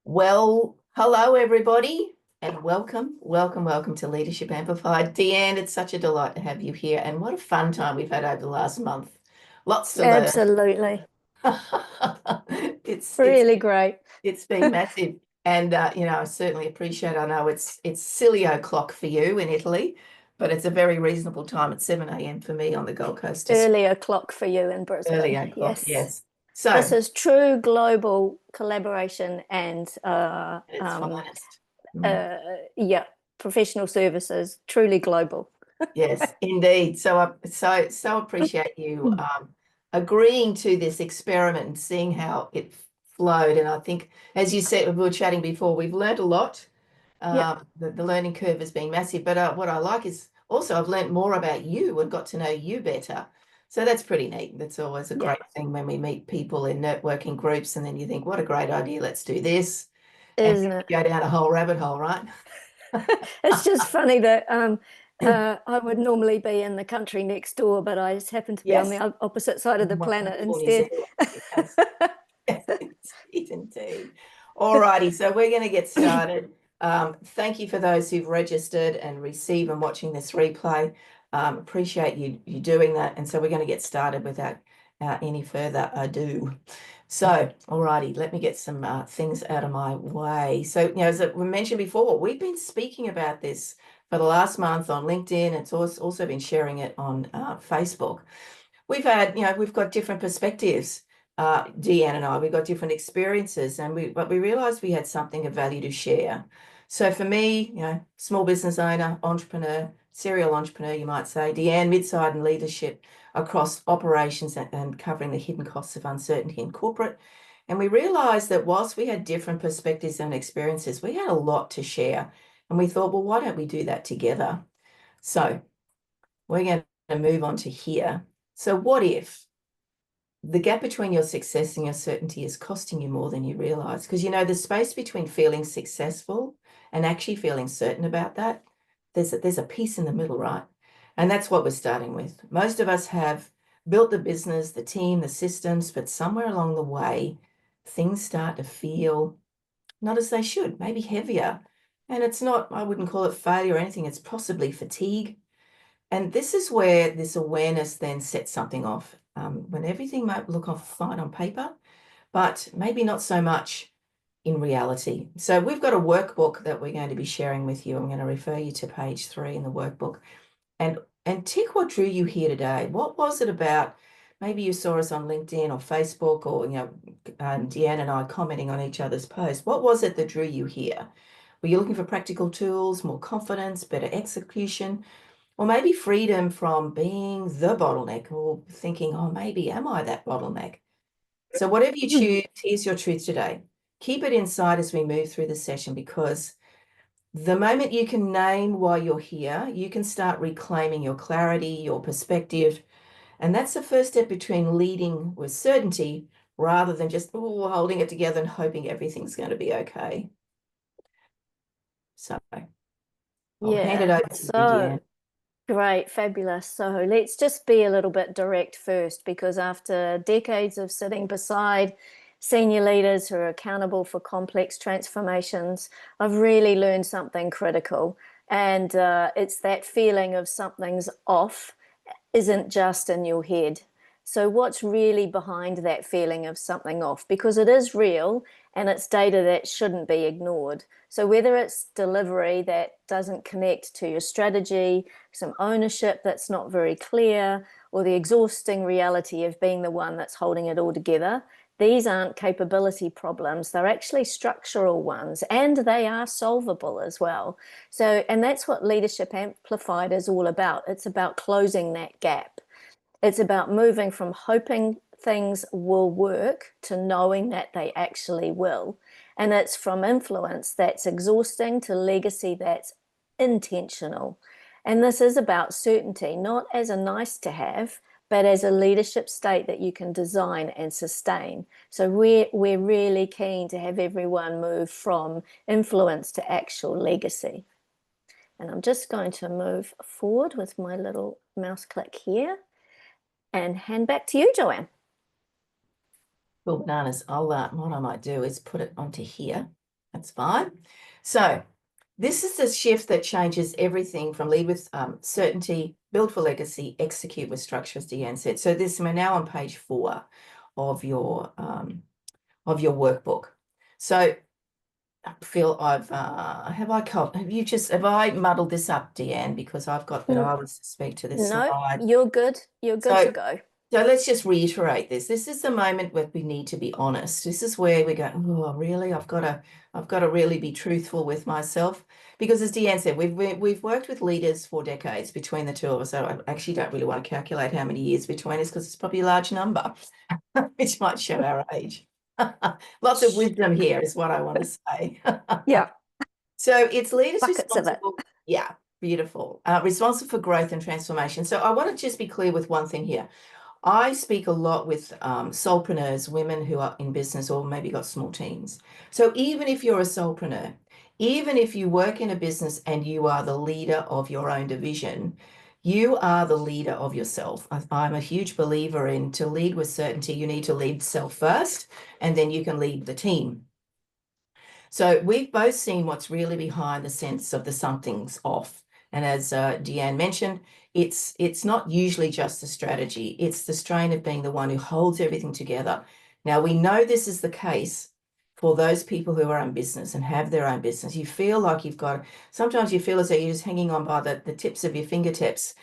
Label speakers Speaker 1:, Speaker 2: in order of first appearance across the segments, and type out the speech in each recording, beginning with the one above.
Speaker 1: Well, hello everybody, and welcome to Leadership Amplified. Deanne, it's such a delight to have you here, and what a fun time we've had over the last month. Lots to learn.
Speaker 2: Absolutely.
Speaker 1: It's
Speaker 2: Really great.
Speaker 1: it's been massive, and I certainly appreciate. I know it's silly o'clock for you in Italy, but it's a very reasonable time at 7 a.m. for me on the Gold Coast.
Speaker 2: Earlier clock for you in
Speaker 1: Early
Speaker 2: Brisbane.
Speaker 1: o'clock,
Speaker 2: Yes.
Speaker 1: yes.
Speaker 2: This
Speaker 1: So
Speaker 2: is true global collaboration and
Speaker 1: at its finest. Mm.
Speaker 2: uh, yeah, professional services, truly global.
Speaker 1: Yes, indeed. So I so appreciate you agreeing to this experiment and seeing how it flowed. And I think, as you said, we were chatting before, we've learned a lot.
Speaker 2: Yep.
Speaker 1: The learning curve has been massive. But what I like is also I've learned more about you and got to know you better. So that's pretty neat. That's always a
Speaker 2: Yeah.
Speaker 1: great thing when we meet people in networking groups, and then you think, what a great idea, let's do this. And
Speaker 2: Isn't it?
Speaker 1: go down a whole rabbit hole, right?
Speaker 2: It's just funny that I would normally be in the country next door, but I just happen to be on
Speaker 1: Yes.
Speaker 2: the opposite side of the planet
Speaker 1: Wonderful New
Speaker 2: instead.
Speaker 1: Zealand. Yes. Indeed, indeed. All righty, so we're going to get started. Thank you for those who've registered and receive and watching this replay. Appreciate you doing that. And so we're going to get started without any further ado. So, all righty, let me get some things out of my way. So, as we mentioned before, we've been speaking about this for the last month on LinkedIn. It's also been sharing it on Facebook. We've got different perspectives. Deanne and I, we've got different experiences, but we realized we had something of value to share. So for me, small business owner, entrepreneur, serial entrepreneur, you might say, Deanne, mid-side and leadership across operations and covering the hidden costs of uncertainty in corporate. And we realized that whilst we had different perspectives and experiences, we had a lot to share. And we thought, well, why don't we do that together? So we're going to move on to here. So what if the gap between your success and your certainty is costing you more than you realize? Because the space between feeling successful and actually feeling certain about that, there's a piece in the middle, right? And that's what we're starting with. Most of us have built the business, the team, the systems, but somewhere along the way, things start to feel not as they should, maybe heavier. And it's not, I wouldn't call it failure or anything, it's possibly fatigue. And this is where this awareness then sets something off, when everything might look fine on paper, but maybe not so much in reality. So we've got a workbook that we're going to be sharing with you. I'm going to refer you to page 3 in the workbook, and tick what drew you here today. What was it about? Maybe you saw us on LinkedIn or Facebook, or Deanne and I commenting on each other's posts. What was it that drew you here? Were you looking for practical tools, more confidence, better execution? Or maybe freedom from being the bottleneck, or thinking, oh, maybe am I that bottleneck? So whatever you choose, here's your truth today. Keep it inside as we move through the session, because the moment you can name why you're here, you can start reclaiming your clarity, your perspective. And that's the first step between leading with certainty rather than just holding it together and hoping everything's going to be okay. So I'll hand it
Speaker 2: Yeah.
Speaker 1: over to you, Deanne.
Speaker 2: So great, fabulous. So let's just be a little bit direct first, because after decades of sitting beside senior leaders who are accountable for complex transformations, I've really learned something critical. And it's that feeling of something's off isn't just in your head. So what's really behind that feeling of something off? Because it is real and it's data that shouldn't be ignored. So whether it's delivery that doesn't connect to your strategy, some ownership that's not very clear, or the exhausting reality of being the one that's holding it all together, these aren't capability problems. They're actually structural ones, and they are solvable as well. So, and that's what Leadership Amplified is all about. It's about closing that gap. It's about moving from hoping things will work to knowing that they actually will. And it's from influence that's exhausting to legacy that's intentional. And this is about certainty, not as a nice to have, but as a leadership state that you can design and sustain. So we're really keen to have everyone move from influence to actual legacy. And I'm just going to move forward with my little mouse click here and hand back to you, Joanne.
Speaker 1: Well, bananas. What I might do is put it onto here. That's fine. So this is the shift that changes everything from lead with certainty, build for legacy, execute with structure, as Deanne said. So this, we're now on page 4 of your workbook. So I feel have I muddled this up, Deanne? Because I've got that I was to speak to this
Speaker 2: No,
Speaker 1: slide.
Speaker 2: you're good. You're good to
Speaker 1: So
Speaker 2: go.
Speaker 1: so let's just reiterate this. This is the moment where we need to be honest. This is where we go, oh, really? I've got to really be truthful with myself. Because as Deanne said, we've worked with leaders for decades between the two of us. So I actually don't really want to calculate how many years between us because it's probably a large number, which might show our age. Lots of wisdom here is what I want to say.
Speaker 2: Yeah,
Speaker 1: So it's leaders
Speaker 2: buckets of it.
Speaker 1: responsible. Yeah, beautiful. Responsible for growth and transformation. So I want to just be clear with one thing here. I speak a lot with solopreneurs, women who are in business or maybe got small teams. So even if you're a solopreneur, even if you work in a business and you are the leader of your own division, you are the leader of yourself. I'm a huge believer in to lead with certainty, you need to lead self first, and then you can lead the team. So we've both seen what's really behind the sense of the something's off. And as Deanne mentioned, it's not usually just a strategy. It's the strain of being the one who holds everything together. Now we know this is the case for those people who are in business and have their own business. You feel like sometimes you feel as though you're just hanging on by the tips of your fingertips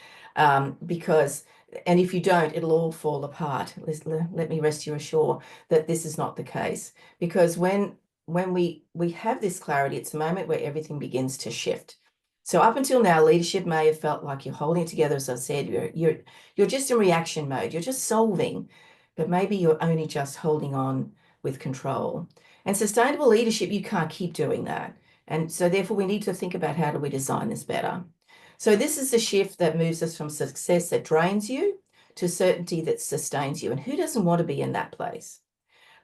Speaker 1: because, and if you don't, it'll all fall apart. Let me rest you assured that this is not the case because when we have this clarity, it's the moment where everything begins to shift. So up until now, leadership may have felt like you're holding it together, as I said, you're just in reaction mode, you're just solving, but maybe you're only just holding on with control. And sustainable leadership, you can't keep doing that. And so therefore we need to think about how do we design this better. So this is the shift that moves us from success that drains you to certainty that sustains you. And who doesn't want to be in that place?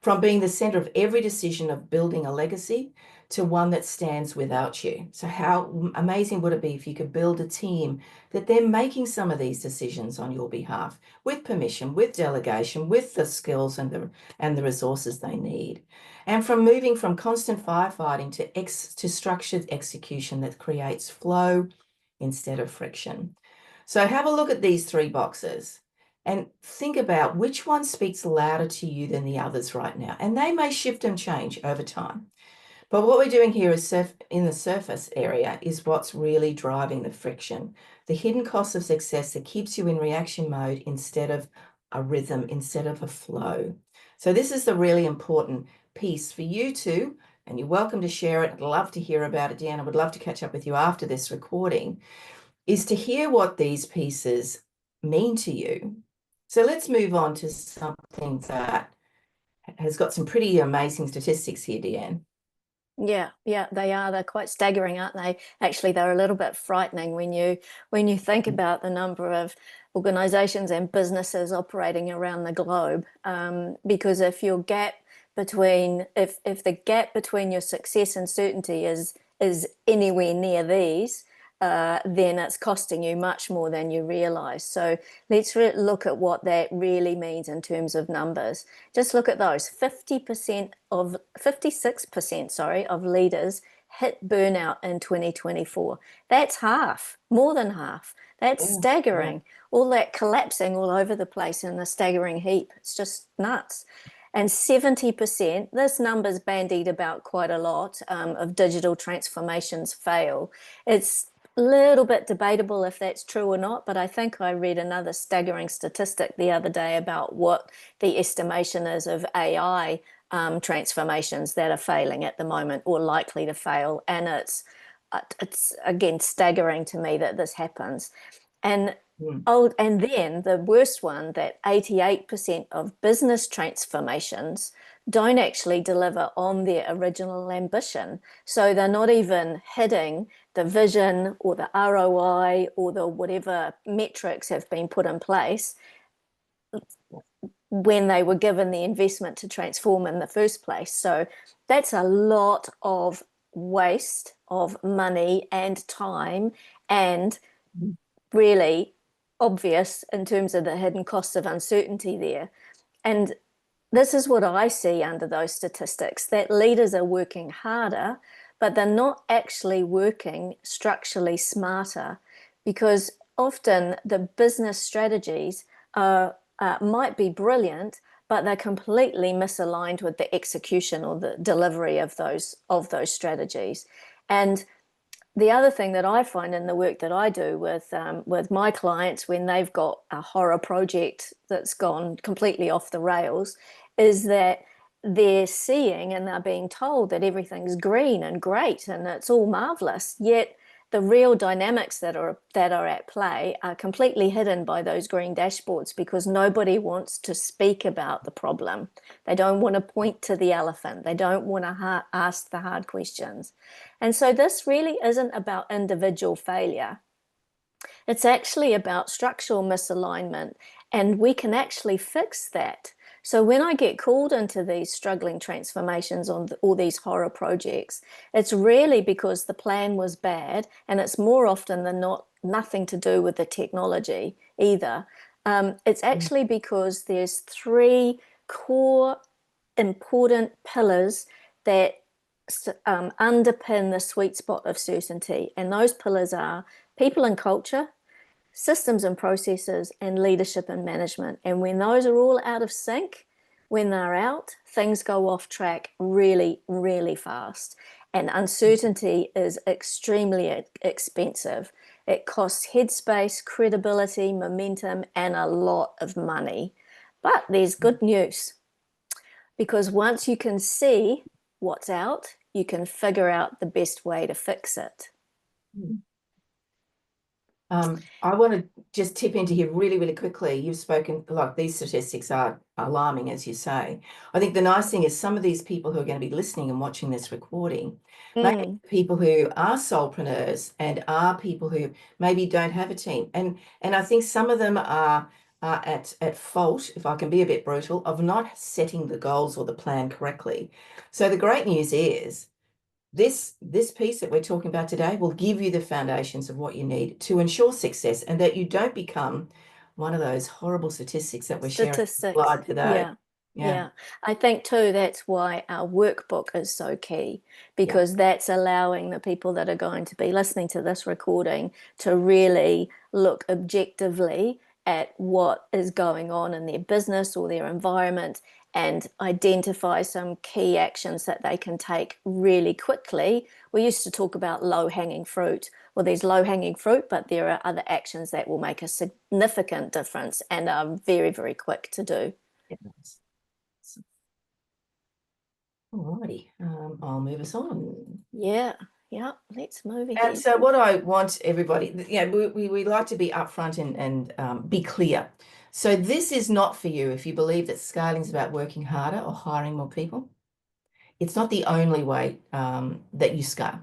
Speaker 1: From being the center of every decision of building a legacy to one that stands without you. So how amazing would it be if you could build a team that they're making some of these decisions on your behalf with permission, with delegation, with the skills and the resources they need. And from moving from constant firefighting to structured execution that creates flow instead of friction. So have a look at these 3 boxes and think about which one speaks louder to you than the others right now. And they may shift and change over time. But what we're doing here is in the surface area is what's really driving the friction, the hidden cost of success that keeps you in reaction mode instead of a rhythm, instead of a flow. So this is the really important piece for you too, and you're welcome to share it. I'd love to hear about it, Deanna. I would love to catch up with you after this recording, is to hear what these pieces mean to you. So let's move on to something that has got some pretty amazing statistics here, Deanne.
Speaker 2: Yeah, yeah, they are. They're quite staggering, aren't they? Actually, they're a little bit frightening when you think about the number of organizations and businesses operating around the globe. Because if the gap between your success and certainty is anywhere near these, then it's costing you much more than you realize. So let's look at what that really means in terms of numbers. Just look at those. 56%, sorry, of leaders hit burnout in 2024. That's half, more than half. That's
Speaker 1: Yeah, yeah.
Speaker 2: staggering. All that collapsing all over the place in a staggering heap. It's just nuts. And 70%, this number's bandied about quite a lot, of digital transformations fail. It's a little bit debatable if that's true or not, but I think I read another staggering statistic the other day about what the estimation is of AI transformations that are failing at the moment or likely to fail. And it's again staggering to me that this happens. And
Speaker 1: Mm.
Speaker 2: oh, and then the worst one, that 88% of business transformations don't actually deliver on their original ambition. So they're not even hitting the vision or the ROI or the whatever metrics have been put in place when they were given the investment to transform in the first place. So that's a lot of waste of money and time, and really obvious in terms of the hidden costs of uncertainty there. And this is what I see under those statistics, that leaders are working harder, but they're not actually working structurally smarter, because often the business strategies might be brilliant, but they're completely misaligned with the execution or the delivery of those strategies. And the other thing that I find in the work that I do with my clients when they've got a horror project that's gone completely off the rails is that they're seeing and they're being told that everything's green and great and it's all marvelous, yet the real dynamics that are at play are completely hidden by those green dashboards, because nobody wants to speak about the problem. They don't want to point to the elephant. They don't want to ask the hard questions. And so this really isn't about individual failure. It's actually about structural misalignment, and we can actually fix that. So when I get called into these struggling transformations on all these horror projects, it's really because the plan was bad, and it's more often than not nothing to do with the technology either. It's actually because there's three core important pillars that underpin the sweet spot of certainty. And those pillars are people and culture, systems and processes, and leadership and management. And when those are all out of sync, when they're out, things go off track really, really fast. And uncertainty is extremely expensive. It costs headspace, credibility, momentum, and a lot of money. But there's good news, because once you can see what's out, you can figure out the best way to fix it.
Speaker 1: I want to just tip into here really, really quickly. You've spoken, like, these statistics are alarming, as you say. I think the nice thing is some of these people who are going to be listening and watching this recording, maybe people who are solopreneurs and are people who maybe don't have a team. And I think some of them are at fault, if I can be a bit brutal, of not setting the goals or the plan correctly. So the great news is this piece that we're talking about today will give you the foundations of what you need to ensure success, and that you don't become one of those horrible statistics that we're sharing on the
Speaker 2: Statistics.
Speaker 1: slide today.
Speaker 2: Yeah.
Speaker 1: Yeah.
Speaker 2: Yeah. I think too, that's why our workbook is so key,
Speaker 1: Yeah.
Speaker 2: because that's allowing the people that are going to be listening to this recording to really look objectively at what is going on in their business or their environment, and identify some key actions that they can take really quickly. We used to talk about low-hanging fruit. Well, there's low-hanging fruit, but there are other actions that will make a significant difference and are very, very quick to do.
Speaker 1: Yeah. All righty. I'll move us on.
Speaker 2: Yeah, yeah, let's move
Speaker 1: And
Speaker 2: ahead.
Speaker 1: so what I want everybody, we like to be upfront and be clear. So this is not for you if you believe that scaling is about working harder or hiring more people. It's not the only way that you scale.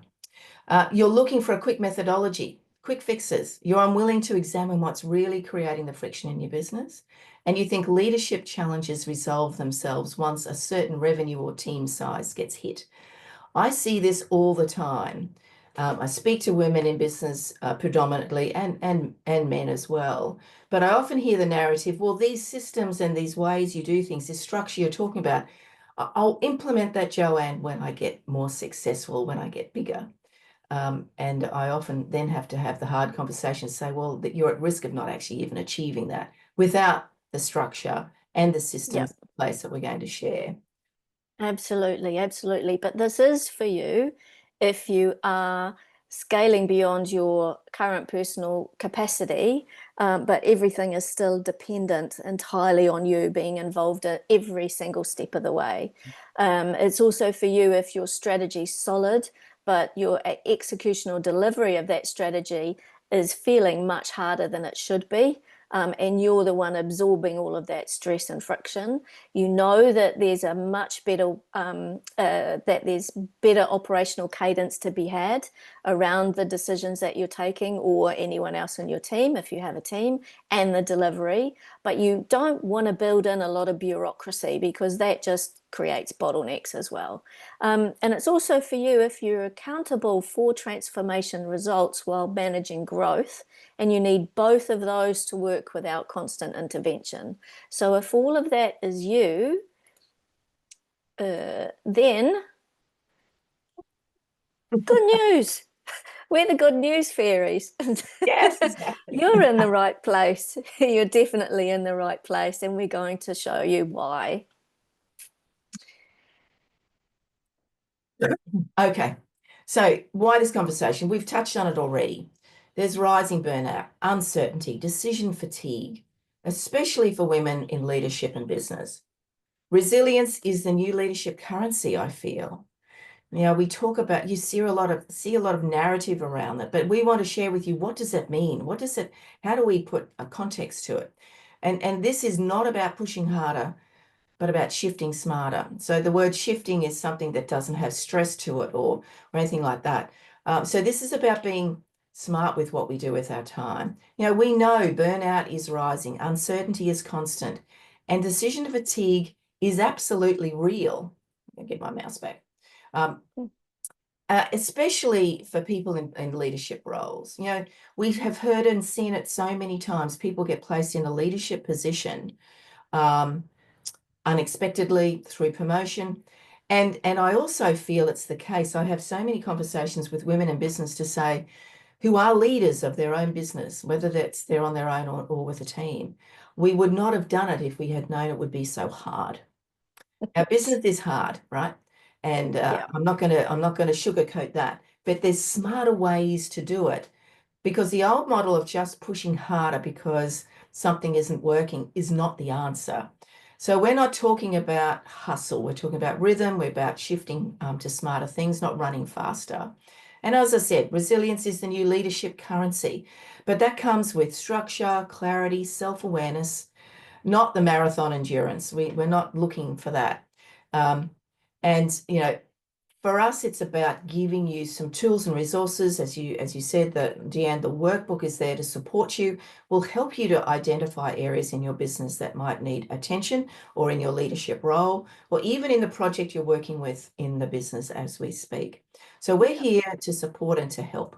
Speaker 1: You're looking for a quick methodology, quick fixes. You're unwilling to examine what's really creating the friction in your business. And you think leadership challenges resolve themselves once a certain revenue or team size gets hit. I see this all the time. I speak to women in business predominantly, and men as well. But I often hear the narrative, well, these systems and these ways you do things, this structure you're talking about, I'll implement that, Joanne, when I get more successful, when I get bigger. And I often then have to have the hard conversation, say, well, that you're at risk of not actually even achieving that without the structure and the systems
Speaker 2: Yep.
Speaker 1: in place that we're going to share.
Speaker 2: Absolutely, absolutely. But this is for you if you are scaling beyond your current personal capacity, but everything is still dependent entirely on you being involved at every single step of the way. It's also for you if your strategy is solid, but your execution or delivery of that strategy is feeling much harder than it should be. And you're the one absorbing all of that stress and friction. You know that there's a much better that there's better operational cadence to be had around the decisions that you're taking, or anyone else in your team if you have a team, and the delivery. But you don't want to build in a lot of bureaucracy, because that just creates bottlenecks as well. And it's also for you if you're accountable for transformation results while managing growth, and you need both of those to work without constant intervention. So if all of that is you, Then good news. We're the good news fairies.
Speaker 1: Yes, exactly.
Speaker 2: You're in the right place. You're definitely in the right place, and we're going to show you why.
Speaker 1: Okay. So why this conversation? We've touched on it already. There's rising burnout, uncertainty, decision fatigue, especially for women in leadership and business. Resilience is the new leadership currency, I feel. You know, we talk about, you see a lot of narrative around it, but we want to share with you, what does that mean? How do we put a context to it? And this is not about pushing harder, but about shifting smarter. So the word shifting is something that doesn't have stress to it or anything like that. So this is about being smart with what we do with our time. You know, we know burnout is rising, uncertainty is constant, and decision fatigue is absolutely real. I'll get my mouse back. Um, Especially for people in leadership roles. You know, we have heard and seen it so many times. People get placed in a leadership position um, unexpectedly through promotion. And I also feel it's the case. I have so many conversations with women in business to say, who are leaders of their own business, whether that's they're on their own or with a team. We would not have done it if we had known it would be so hard. Our business is hard, right? And
Speaker 2: Yeah.
Speaker 1: I'm not gonna sugarcoat that, but there's smarter ways to do it because the old model of just pushing harder because something isn't working is not the answer. So we're not talking about hustle. We're talking about rhythm. We're about shifting to smarter things, not running faster. And as I said, resilience is the new leadership currency, but that comes with structure, clarity, self-awareness, not the marathon endurance. We're not looking for that. Um, and you know, for us, it's about giving you some tools and resources. As you said, Deanne, the workbook is there to support you, will help you to identify areas in your business that might need attention or in your leadership role, or even in the project you're working with in the business as we speak. So we're here to support and to help.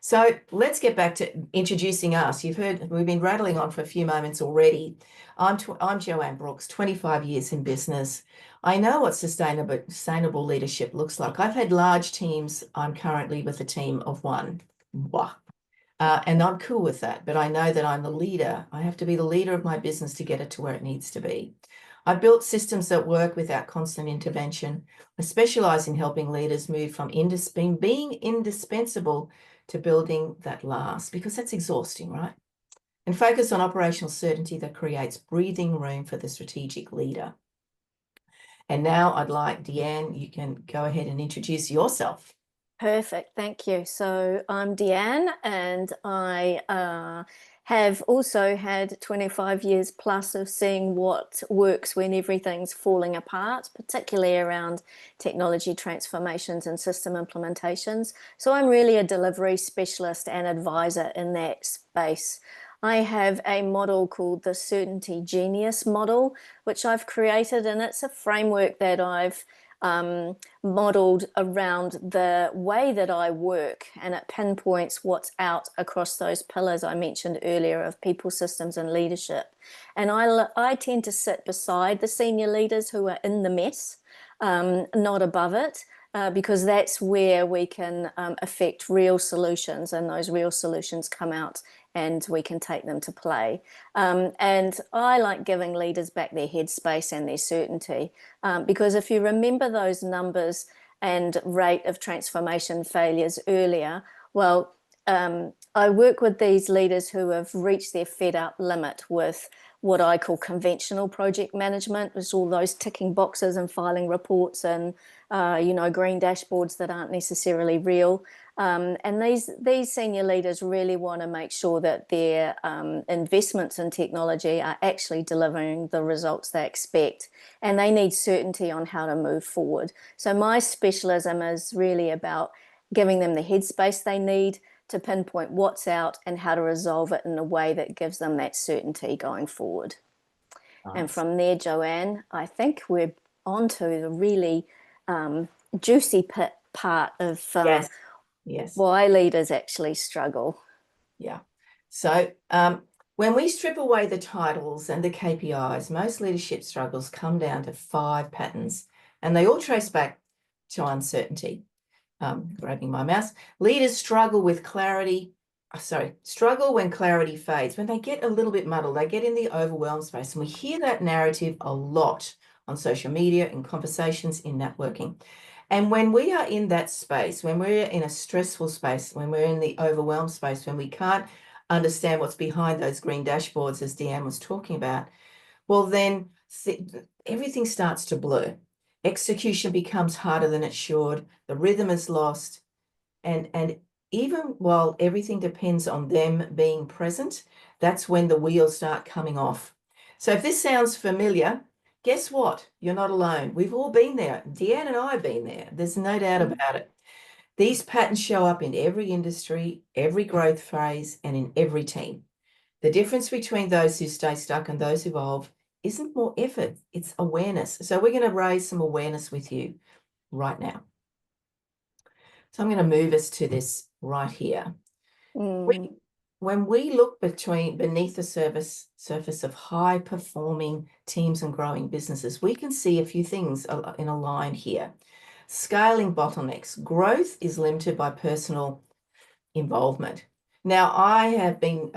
Speaker 1: So let's get back to introducing us. You've heard we've been rattling on for a few moments already. I'm Joanne Brooks, 25 years in business. I know what sustainable leadership looks like. I've had large teams. I'm currently with a team of one. Wah. And I'm cool with that, but I know that I'm the leader. I have to be the leader of my business to get it to where it needs to be. I've built systems that work without constant intervention. I specialize in helping leaders move from being indispensable to building that lasts, because that's exhausting, right? And focus on operational certainty that creates breathing room for the strategic leader. And now I'd like Deanne, you can go ahead and introduce yourself.
Speaker 2: Perfect, thank you. So I'm Deanne, and I have also had 25 years plus of seeing what works when everything's falling apart, particularly around technology transformations and system implementations. So I'm really a delivery specialist and advisor in that space. I have a model called the Certainty Genius model, which I've created, and it's a framework that I've modeled around the way that I work, and it pinpoints what's out across those pillars I mentioned earlier of people, systems, and leadership. And I tend to sit beside the senior leaders who are in the mess, not above it. Because that's where we can affect real solutions, and those real solutions come out and we can take them to play. And I like giving leaders back their headspace and their certainty, because if you remember those numbers and rate of transformation failures earlier, well, I work with these leaders who have reached their fed up limit with what I call conventional project management. It's all those ticking boxes and filing reports and green dashboards that aren't necessarily real. And these senior leaders really want to make sure that their investments in technology are actually delivering the results they expect, and they need certainty on how to move forward. So my specialism is really about giving them the headspace they need to pinpoint what's out and how to resolve it in a way that gives them that certainty going forward. And
Speaker 1: Nice.
Speaker 2: from there, Joanne, I think we're on to the really juicy part of
Speaker 1: Yes. Yes.
Speaker 2: why leaders actually struggle.
Speaker 1: Yeah. So when we strip away the titles and the KPIs, most leadership struggles come down to five patterns And they all trace back to uncertainty. Grabbing my mouse. Leaders struggle with clarity. Struggle when clarity fades. When they get a little bit muddled, they get in the overwhelmed space. And we hear that narrative a lot on social media, in conversations, in networking. And when we are in that space, when we're in a stressful space, when we're in the overwhelmed space, when we can't understand what's behind those green dashboards, as Deanne was talking about, well, then everything starts to blur. Execution becomes harder than it should. The rhythm is lost. And even while everything depends on them being present, that's when the wheels start coming off. So if this sounds familiar, guess what? You're not alone. We've all been there. Deanne and I have been there. There's no doubt about it. These patterns show up in every industry, every growth phase, and in every team. The difference between those who stay stuck and those who evolve isn't more effort, it's awareness. So we're going to raise some awareness with you right now. So I'm going to move us to this right here. When we look beneath the surface of high performing teams and growing businesses, we can see a few things in a line here. Scaling bottlenecks. Growth is limited by personal involvement. Now, I have been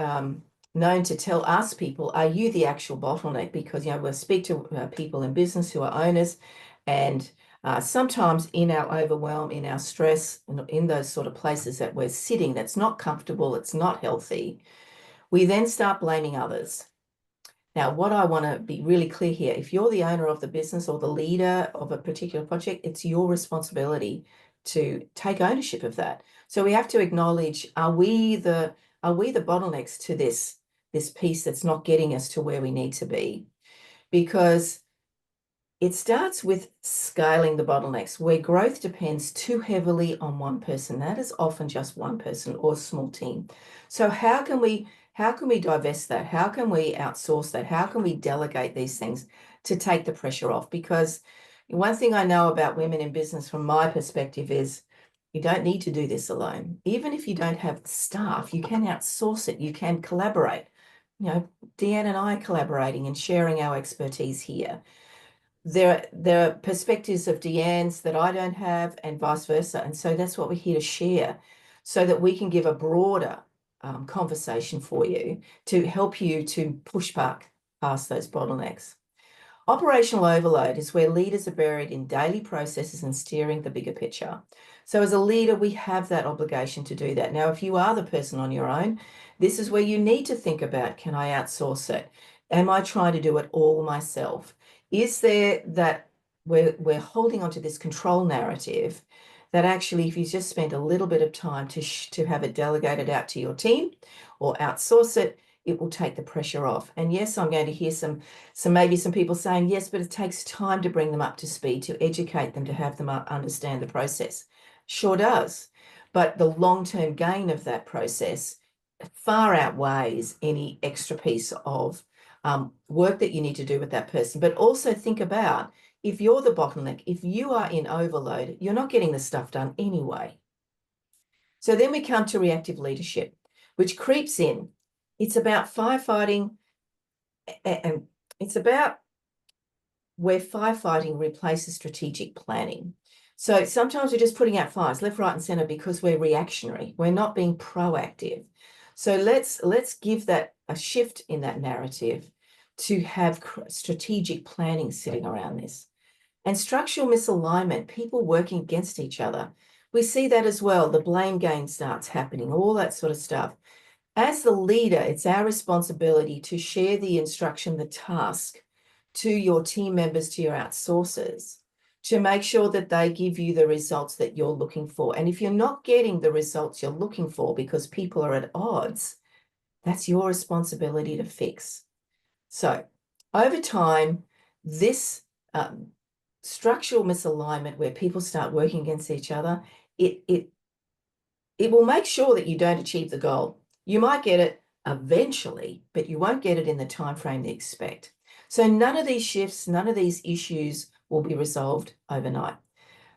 Speaker 1: known to ask people, are you the actual bottleneck? Because, we'll speak to people in business who are owners, and sometimes in our overwhelm, in our stress, in those sort of places that we're sitting, that's not comfortable, it's not healthy, we then start blaming others. Now, what I want to be really clear here, if you're the owner of the business or the leader of a particular project, it's your responsibility to take ownership of that. So we have to acknowledge, are we the bottlenecks to this piece that's not getting us to where we need to be? Because it starts with scaling the bottlenecks, where growth depends too heavily on one person. That is often just one person or a small team. So how can we divest that? How can we outsource that? How can we delegate these things to take the pressure off? Because one thing I know about women in business from my perspective is you don't need to do this alone. Even if you don't have staff, you can outsource it. You can collaborate. Deanne and I are collaborating and sharing our expertise here. There are perspectives of Deanne's that I don't have, and vice versa. And so that's what we're here to share, so that we can give a broader conversation for you to help you to push back past those bottlenecks. Operational overload is where leaders are buried in daily processes and steering the bigger picture. So as a leader, we have that obligation to do that. Now, if you are the person on your own, this is where you need to think about, can I outsource it? Am I trying to do it all myself? Is there that we're holding onto this control narrative that actually, if you just spend a little bit of time to have it delegated out to your team or outsource it, it will take the pressure off. And yes, I'm going to hear maybe some people saying, yes, but it takes time to bring them up to speed, to educate them, to have them understand the process. Sure does. But the long-term gain of that process far outweighs any extra piece of work that you need to do with that person. But also think about, if you're the bottleneck, if you are in overload, you're not getting the stuff done anyway. So then we come to reactive leadership, which creeps in. It's about firefighting, and it's about where firefighting replaces strategic planning. So sometimes we're just putting out fires left, right, and center because we're reactionary. We're not being proactive. So let's give that a shift in that narrative to have strategic planning sitting around this. And structural misalignment, people working against each other. We see that as well. The blame game starts happening, all that sort of stuff. As the leader, it's our responsibility to share the instruction, the task, to your team members, to your outsourcers, to make sure that they give you the results that you're looking for. And if you're not getting the results you're looking for because people are at odds, that's your responsibility to fix. So over time, this structural misalignment, where people start working against each other, it will make sure that you don't achieve the goal. You might get it eventually, but you won't get it in the time frame they expect. So none of these shifts, none of these issues will be resolved overnight,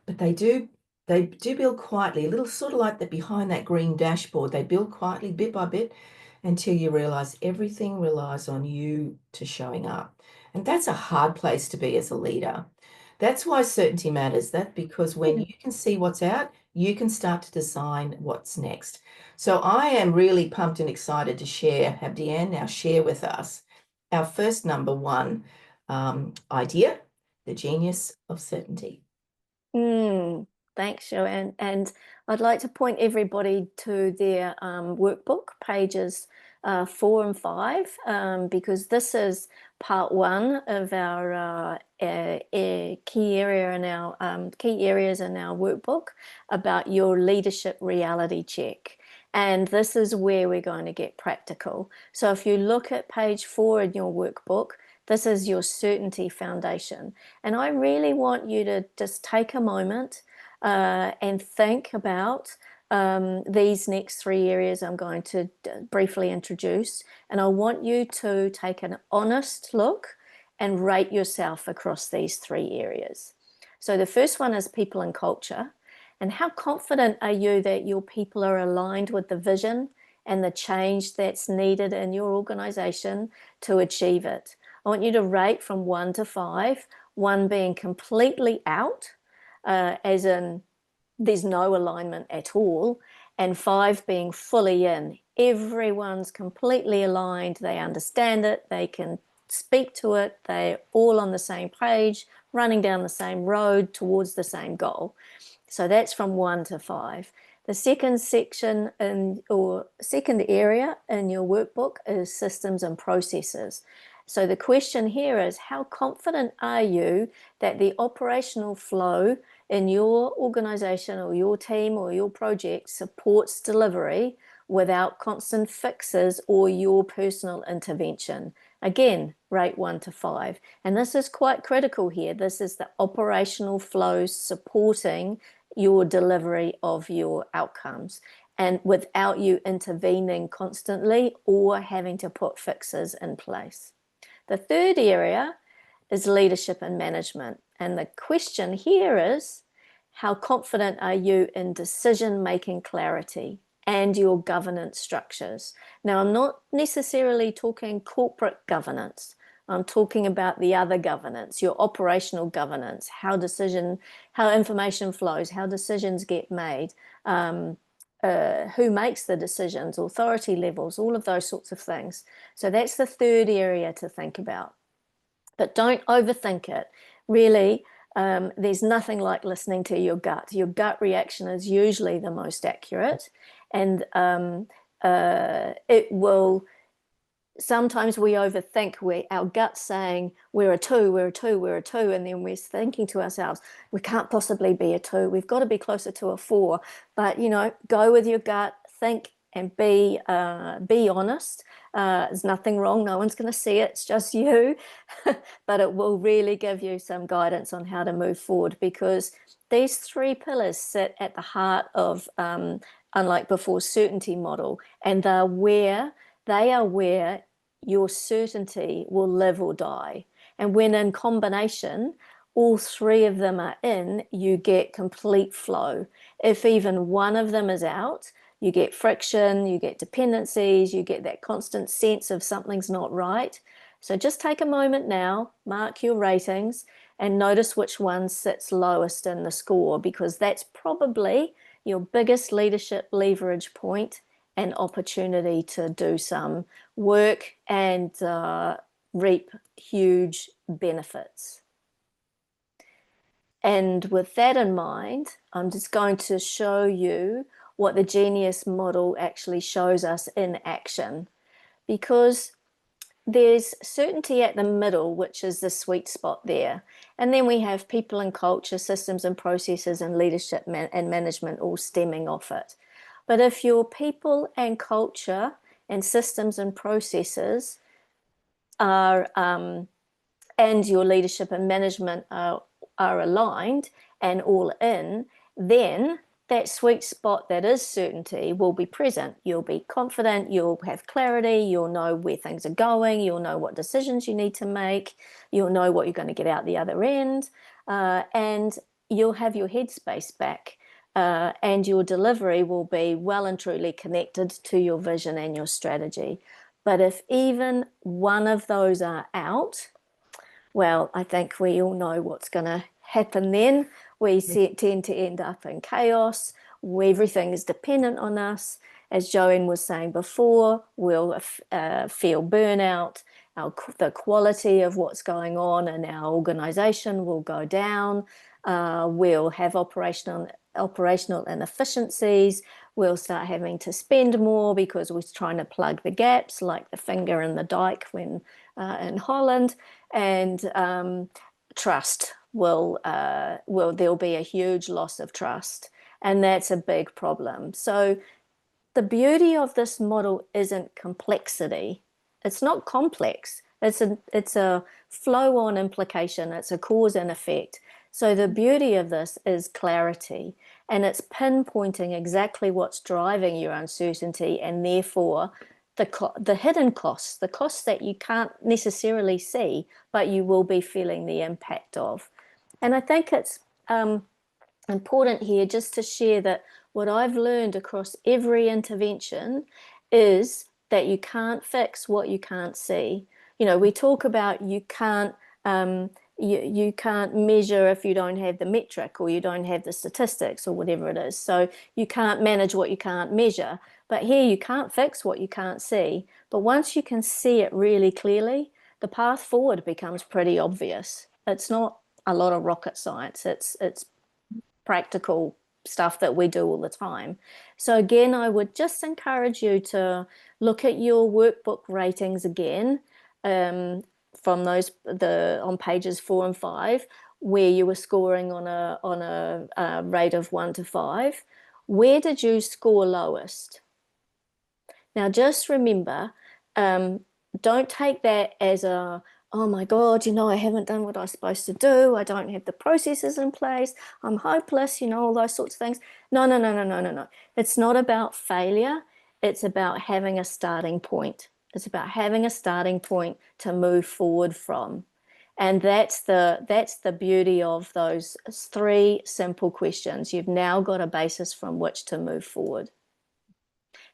Speaker 1: but they do build quietly, a little sort of like that behind that green dashboard. They build quietly, bit by bit, until you realize everything relies on you to showing up. And that's a hard place to be as a leader. That's why certainty matters. That because when you can see what's out, you can start to design what's next. So I am really pumped and excited to share, have Deanne now share with us our first number one idea, the genius of certainty.
Speaker 2: Mm, thanks, Joanne. And I'd like to point everybody to their workbook, pages 4 and 5, because this is part one of our key area in our key areas in our workbook about your leadership reality check. And this is where we're going to get practical. So if you look at page 4 in your workbook, this is your certainty foundation. And I really want you to just take a moment and think about these next 3 areas I'm going to briefly introduce. And I want you to take an honest look and rate yourself across these 3 areas. So the first one is people and culture. And how confident are you that your people are aligned with the vision and the change that's needed in your organization to achieve it? I want you to rate from 1 to 5, 1 being completely out, as in there's no alignment at all, and 5 being fully in. Everyone's completely aligned, they understand it, they can speak to it, they're all on the same page, running down the same road towards the same goal. So that's from 1 to 5. The second section or second area in your workbook is systems and processes. So the question here is, how confident are you that the operational flow in your organization or your team or your project supports delivery without constant fixes or your personal intervention? Again, rate 1 to 5. And this is quite critical here. This is the operational flows supporting your delivery of your outcomes and without you intervening constantly or having to put fixes in place. The third area is leadership and management. And the question here is, how confident are you in decision-making clarity and your governance structures? Now, I'm not necessarily talking corporate governance. I'm talking about the other governance, your operational governance, how information flows, how decisions get made, who makes the decisions, authority levels, all of those sorts of things. So that's the third area to think about. But don't overthink it. Really, there's nothing like listening to your gut. Your gut reaction is usually the most accurate, and it will. Sometimes we overthink. Our gut's saying we're a 2, we're a 2, we're a 2, and then we're thinking to ourselves, we can't possibly be a 2. We've got to be closer to a 4. But go with your gut, think, and be honest. There's nothing wrong. No one's going to see it. It's just you. But it will really give you some guidance on how to move forward, because these 3 pillars sit at the heart of, unlike before, certainty model, and they are where your certainty will live or die. And when in combination, all 3 of them are in, you get complete flow. If even one of them is out, you get friction, you get dependencies, you get that constant sense of something's not right. So just take a moment now, mark your ratings, and notice which one sits lowest in the score, because that's probably your biggest leadership leverage point and opportunity to do some work and reap huge benefits. And with that in mind, I'm just going to show you what the Genius model actually shows us in action, because there's certainty at the middle, which is the sweet spot there. And then we have people and culture, systems and processes, and leadership and management all stemming off it. But if your people and culture and systems and processes are, and your leadership and management are aligned and all in, then that sweet spot that is certainty will be present. You'll be confident, you'll have clarity, you'll know where things are going, you'll know what decisions you need to make, you'll know what you're going to get out the other end, and you'll have your headspace back. And your delivery will be well and truly connected to your vision and your strategy. But if even one of those are out, well, I think we all know what's going to happen then. Tend to end up in chaos, where everything is dependent on us. As Joanne was saying before, we'll feel burnout. The quality of what's going on in our organization will go down. We'll have operational inefficiencies. We'll start having to spend more because we're trying to plug the gaps, like the finger in the dike when in Holland. And trust there'll be a huge loss of trust, and that's a big problem. So the beauty of this model isn't complexity. It's not complex. It's a flow-on implication. It's a cause and effect. So the beauty of this is clarity, and it's pinpointing exactly what's driving your uncertainty, and therefore the hidden costs, the costs that you can't necessarily see, but you will be feeling the impact of. And I think it's important here just to share that what I've learned across every intervention is that you can't fix what you can't see. You know, we talk about you can't measure if you don't have the metric or you don't have the statistics or whatever it is. So you can't manage what you can't measure. But here you can't fix what you can't see. But once you can see it really clearly, the path forward becomes pretty obvious. It's not a lot of rocket science. It's practical stuff that we do all the time. So again, I would just encourage you to look at your workbook ratings again, from those on pages 4 and 5, where you were scoring on a rate of 1 to 5. Where did you score lowest? Now, just remember, don't take that as oh my God, I haven't done what I was supposed to do. I don't have the processes in place. I'm hopeless, all those sorts of things. No, no, no, no, no, no, no. It's not about failure. It's about having a starting point. It's about having a starting point to move forward from. And that's the beauty of those 3 simple questions. You've now got a basis from which to move forward.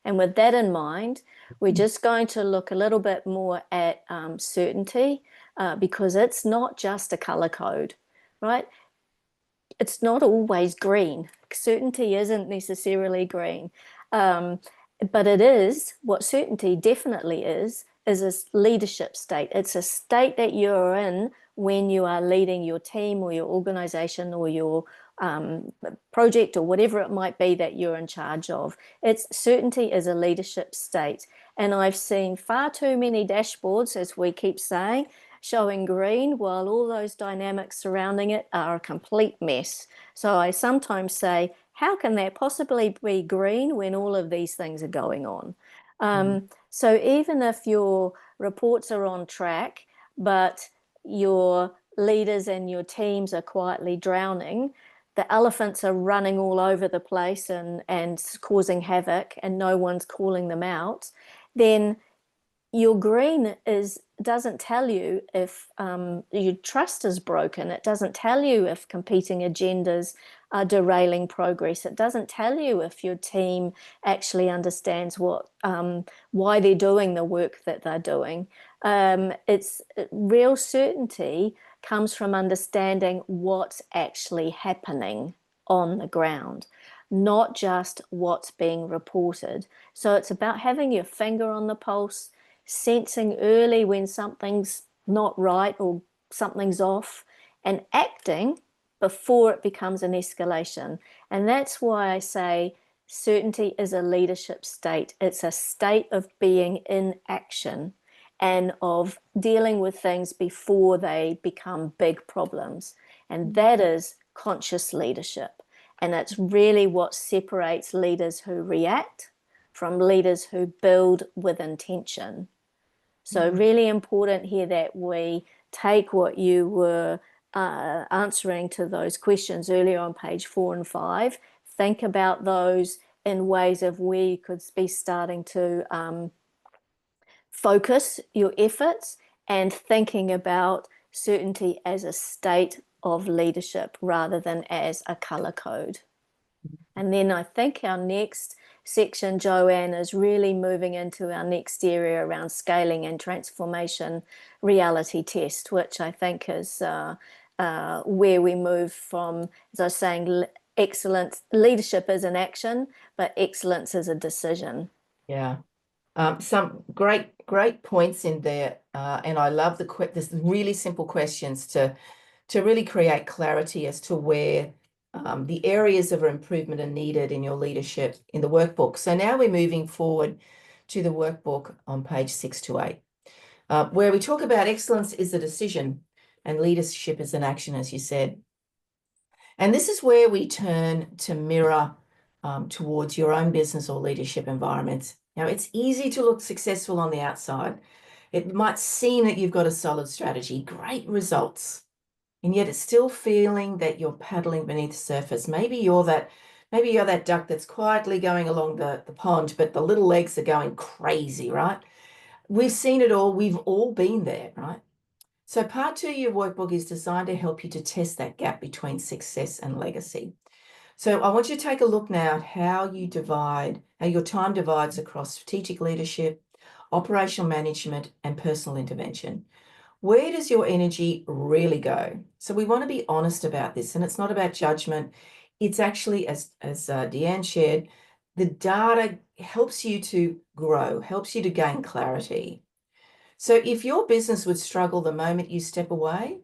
Speaker 2: And with that in mind, we're just going to look a little bit more at certainty, because it's not just a color code, right? It's not always green. Certainty isn't necessarily green. But it is, what certainty definitely is a leadership state. It's a state that you're in when you are leading your team or your organization or your project or whatever it might be that you're in charge of. Certainty is a leadership state. And I've seen far too many dashboards, as we keep saying, showing green while all those dynamics surrounding it are a complete mess. So I sometimes say, how can that possibly be green when all of these things are going on? So even if your reports are on track, but your leaders and your teams are quietly drowning, the elephants are running all over the place and causing havoc, and no one's calling them out, then your green doesn't tell you if your trust is broken. It doesn't tell you if competing agendas are derailing progress. It doesn't tell you if your team actually understands why they're doing the work that they're doing. It's real certainty comes from understanding what's actually happening on the ground, not just what's being reported. So it's about having your finger on the pulse, sensing early when something's not right or something's off, and acting before it becomes an escalation. And that's why I say certainty is a leadership state. It's a state of being in action and of dealing with things before they become big problems. And that is conscious leadership. And it's really what separates leaders who react from leaders who build with intention. So really important here that we take what you were answering to those questions earlier on page 4 and 5, think about those in ways of where you could be starting to focus your efforts, and thinking about certainty as a state of leadership rather than as a color code. And then I think our next section, Joanne, is really moving into our next area around scaling and transformation reality test, which I think is where we move from, as I was saying, excellence, leadership is an action, but excellence is a decision.
Speaker 1: Yeah. Some great points in there, and I love this really simple questions to really create clarity as to where the areas of improvement are needed in your leadership in the workbook. So now we're moving forward to the workbook on page 6 to 8, where we talk about excellence is a decision and leadership is an action, as you said. And this is where we turn to mirror towards your own business or leadership environments. Now, it's easy to look successful on the outside. It might seem that you've got a solid strategy, great results, and yet it's still feeling that you're paddling beneath the surface. Maybe you're that duck that's quietly going along the pond, but the little legs are going crazy, right? We've seen it all. We've all been there, right? So part 2 of your workbook is designed to help you to test that gap between success and legacy. So I want you to take a look now at how your time divides across strategic leadership, operational management, and personal intervention. Where does your energy really go? So we want to be honest about this, and it's not about judgment. It's actually, as Deanne shared, the data helps you to grow, helps you to gain clarity. So if your business would struggle the moment you step away,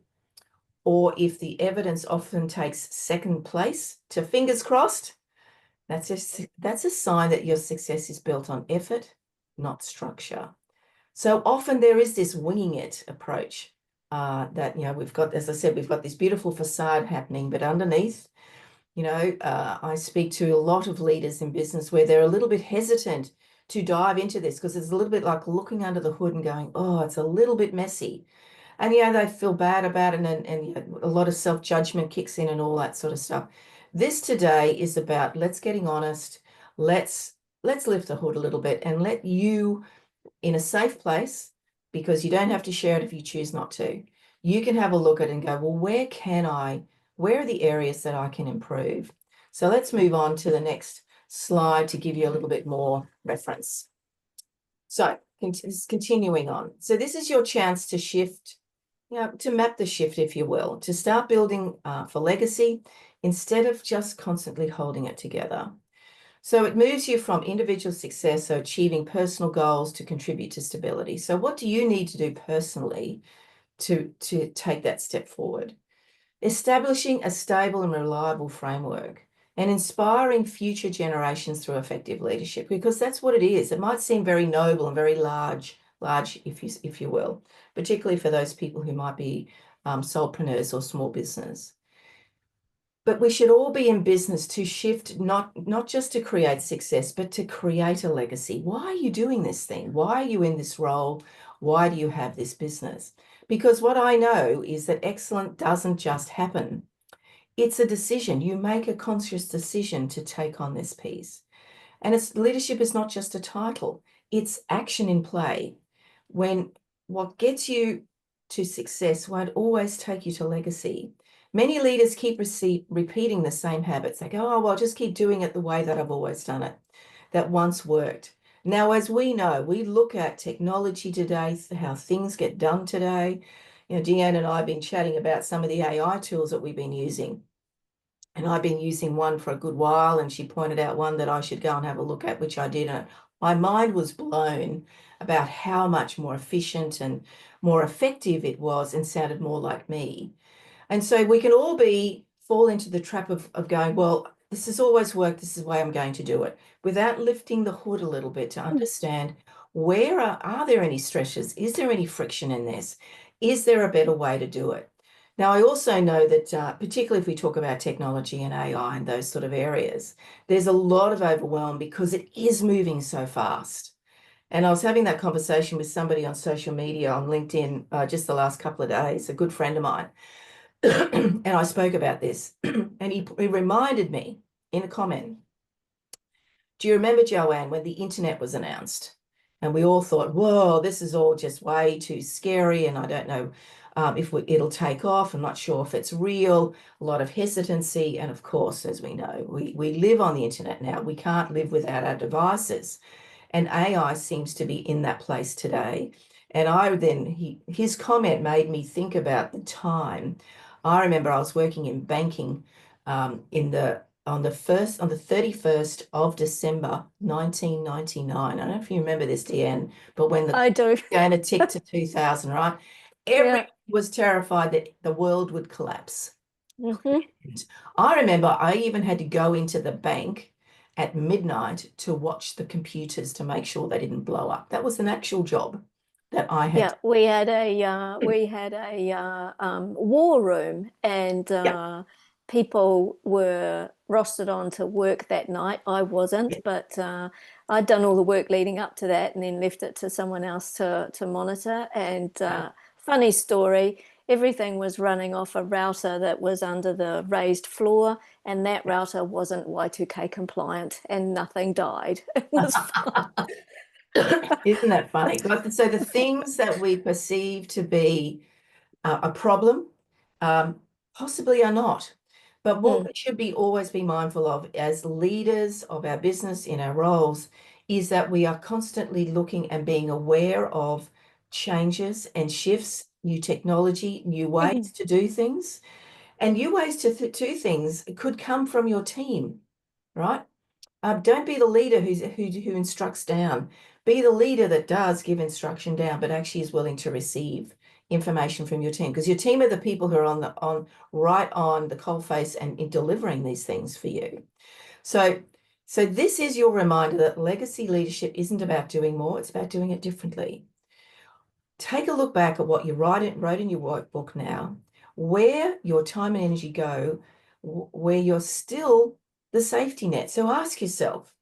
Speaker 1: or if the evidence often takes second place to fingers crossed, that's a sign that your success is built on effort, not structure. So often there is this winging it approach that, we've got, as I said, we've got this beautiful facade happening, but underneath, I speak to a lot of leaders in business where they're a little bit hesitant to dive into this because it's a little bit like looking under the hood and going, oh, it's a little bit messy. And they feel bad about it, and a lot of self-judgment kicks in and all that sort of stuff. This today is about let's getting honest. Let's lift the hood a little bit and let you in a safe place, because you don't have to share it if you choose not to. You can have a look at it and go, well, where are the areas that I can improve? So let's move on to the next slide to give you a little bit more reference. So continuing on. So this is your chance to shift, to map the shift, if you will, to start building for legacy instead of just constantly holding it together. So it moves you from individual success, so achieving personal goals, to contribute to stability. So what do you need to do personally to take that step forward? Establishing a stable and reliable framework and inspiring future generations through effective leadership, because that's what it is. It might seem very noble and very large, if you will, particularly for those people who might be solopreneurs or small business. But we should all be in business to shift, not just to create success, but to create a legacy. Why are you doing this thing? Why are you in this role? Why do you have this business? Because what I know is that excellence doesn't just happen. It's a decision. You make a conscious decision to take on this piece. And leadership is not just a title, it's action in play. When what gets you to success won't always take you to legacy. Many leaders keep repeating the same habits. They go, oh, well, I'll just keep doing it the way that I've always done it, that once worked. Now, as we know, we look at technology today, how things get done today. Deanne and I have been chatting about some of the AI tools that we've been using. And I've been using one for a good while, and she pointed out one that I should go and have a look at, which I did. And my mind was blown about how much more efficient and more effective it was and sounded more like me. And so we can all fall into the trap of going, well, this has always worked, this is the way I'm going to do it, without lifting the hood a little bit to understand where are there any stresses? Is there any friction in this? Is there a better way to do it? Now, I also know that particularly if we talk about technology and AI and those sort of areas, there's a lot of overwhelm because it is moving so fast. And I was having that conversation with somebody on social media, on LinkedIn, just the last couple of days, a good friend of mine. And I spoke about this, and he reminded me in a comment, do you remember, Joanne, when the internet was announced? And we all thought, whoa, this is all just way too scary, and I don't know if it'll take off. I'm not sure if it's real, a lot of hesitancy. And of course, as we know, we live on the internet now. We can't live without our devices. And AI seems to be in that place today. And his comment made me think about the time I remember I was working in banking on the 31st of December 1999. I don't know if you remember this, Deanne, but when the
Speaker 2: I do.
Speaker 1: going to tick to 2000, right? Everyone
Speaker 2: Yeah.
Speaker 1: was terrified that the world would collapse.
Speaker 2: Hmm.
Speaker 1: I remember I even had to go into the bank at midnight to watch the computers to make sure they didn't blow up. That was an actual job that I had.
Speaker 2: Yeah, we had a war room, and
Speaker 1: Yeah,
Speaker 2: people were rostered on to work that night. I
Speaker 1: yeah,
Speaker 2: wasn't, but I'd done all the work leading up to that, and then left it to someone else to monitor. And
Speaker 1: yeah.
Speaker 2: funny story, everything was running off a router that was under the raised floor, and that router wasn't Y2K compliant, and nothing died. It was fine.
Speaker 1: Isn't that funny? But so the things that we perceive to be a problem, um, possibly are not. But what
Speaker 2: Mm.
Speaker 1: we should be always be mindful of as leaders of our business in our roles is that we are constantly looking and being aware of changes and shifts, new technology, new ways to do things, and new ways to do things could come from your team, right? Don't be the leader who instructs down. Be the leader that does give instruction down, but actually is willing to receive information from your team, because your team are the people who are right on the coalface and in delivering these things for you. So, so this is your reminder that legacy leadership isn't about doing more; it's about doing it differently. Take a look back at what you wrote in your workbook now, where your time and energy go, where you're still the safety net. So ask yourself,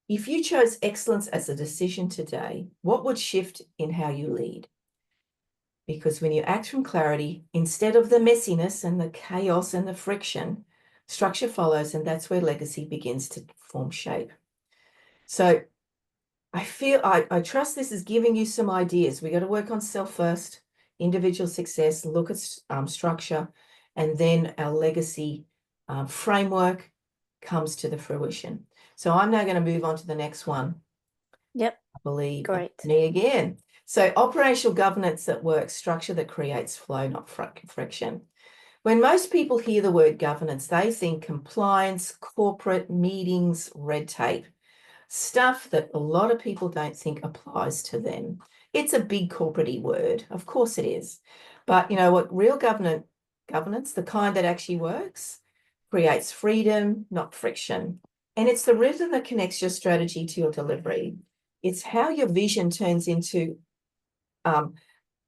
Speaker 1: if you chose excellence as a decision today, what would shift in how you lead? Because when you act from clarity, instead of the messiness and the chaos and the friction, structure follows, and that's where legacy begins to form shape. So I trust this is giving you some ideas. We got to work on self first, individual success, look at structure, and then our legacy framework comes to the fruition. So I'm now going to move on to the next one.
Speaker 2: Yep,
Speaker 1: I believe
Speaker 2: great.
Speaker 1: me again. So operational governance that works, structure that creates flow, not friction. When most people hear the word governance, they think compliance, corporate meetings, red tape, stuff that a lot of people don't think applies to them. It's a big corporate word. Of course it is. But you know what? Real governance, the kind that actually works, creates freedom, not friction. And it's the rhythm that connects your strategy to your delivery. It's how your vision turns um,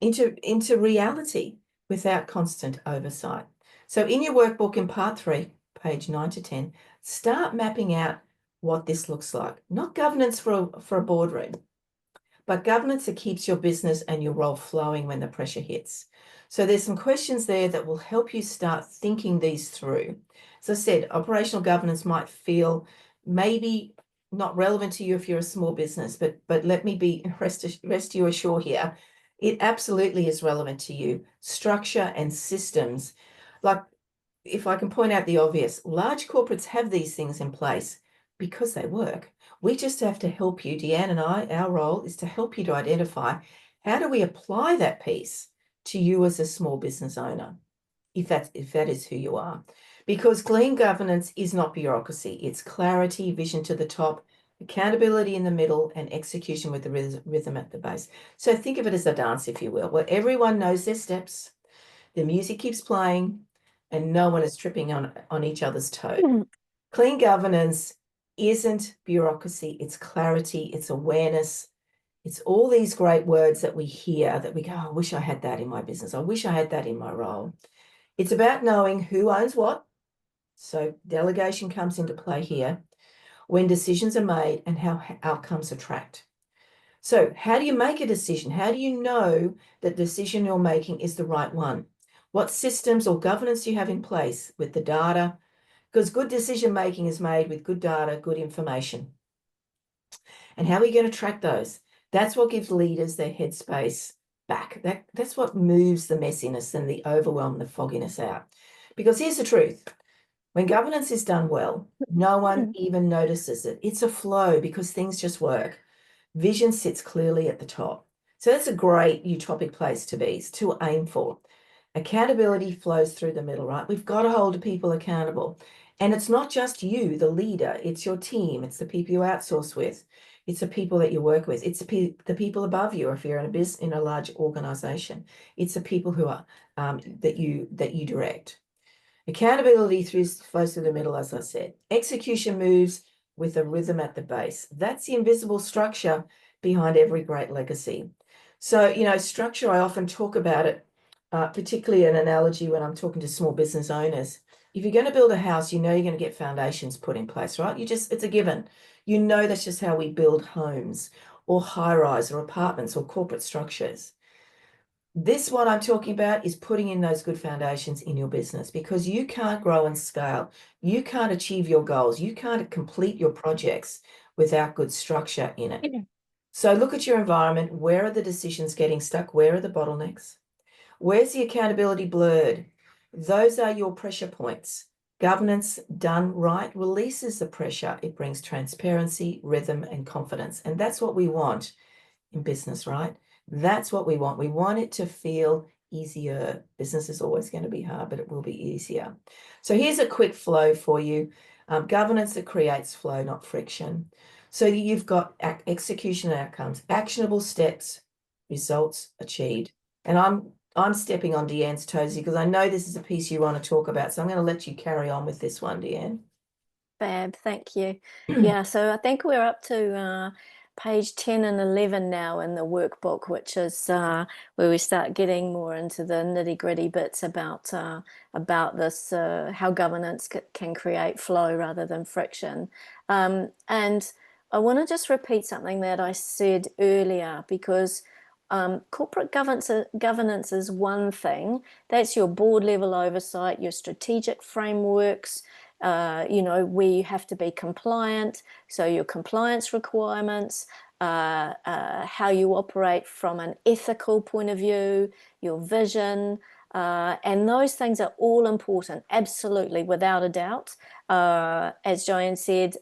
Speaker 1: into reality without constant oversight. So in your workbook in part 3, page 9 to 10, start mapping out what this looks like. Not governance for a boardroom, but governance that keeps your business and your role flowing when the pressure hits. So there's some questions there that will help you start thinking these through. As I said, operational governance might feel maybe not relevant to you if you're a small business, but let me be rest you assured here, it absolutely is relevant to you. Structure and systems, like if I can point out the obvious, large corporates have these things in place because they work. We just have to help you, Deanne and I, our role is to help you to identify how do we apply that piece to you as a small business owner, if that is who you are. Because clean governance is not bureaucracy, it's clarity, vision to the top, accountability in the middle, and execution with the rhythm at the base. So think of it as a dance, if you will, where everyone knows their steps, the music keeps playing, and no one is tripping on each other's toes.
Speaker 2: Mm.
Speaker 1: Clean governance isn't bureaucracy, it's clarity, it's awareness. It's all these great words that we hear that we go, oh, I wish I had that in my business. I wish I had that in my role. It's about knowing who owns what. So delegation comes into play here, when decisions are made and how outcomes are tracked. So how do you make a decision? How do you know that the decision you're making is the right one? What systems or governance do you have in place with the data? Because good decision making is made with good data, good information. And how are you going to track those? That's what gives leaders their headspace back. That's what moves the messiness and the overwhelm, the fogginess out. Because here's the truth. When governance is done well, no one even notices it. It's a flow because things just work. Vision sits clearly at the top. So that's a great utopic place to be, to aim for. Accountability flows through the middle, right? We've got to hold people accountable. And it's not just you, the leader, it's your team, it's the people you outsource with, it's the people that you work with, it's the people above you, if you're in a business, in a large organization, it's the people who are that you direct. Accountability flows through the middle, as I said. Execution moves with a rhythm at the base. That's the invisible structure behind every great legacy. So, structure, I often talk about it, particularly an analogy when I'm talking to small business owners. If you're going to build a house, you're going to get foundations put in place, right? It's a given. That's just how we build homes or high rise or apartments or corporate structures. This, what I'm talking about, is putting in those good foundations in your business, because you can't grow and scale. You can't achieve your goals. You can't complete your projects without good structure in it. So look at your environment. Where are the decisions getting stuck? Where are the bottlenecks? Where's the accountability blurred? Those are your pressure points. Governance done right releases the pressure. It brings transparency, rhythm, and confidence. And that's what we want in business, right? That's what we want. We want it to feel easier. Business is always going to be hard, but it will be easier. So here's a quick flow for you. Governance that creates flow, not friction. So you've got execution outcomes, actionable steps, results achieved. And I'm stepping on Deanne's toes because I know this is a piece you want to talk about. So I'm going to let you carry on with this one, Deanne.
Speaker 2: Fab, thank you. Yeah, so I think we're up to page 10 and 11 now in the workbook, which is where we start getting more into the nitty-gritty bits about this how governance can create flow rather than friction. And I want to just repeat something that I said earlier, because corporate governance is one thing. That's your board level oversight, your strategic frameworks, where you have to be compliant. So your compliance requirements, how you operate from an ethical point of view, your vision, and those things are all important, absolutely, without a doubt. As Joanne said,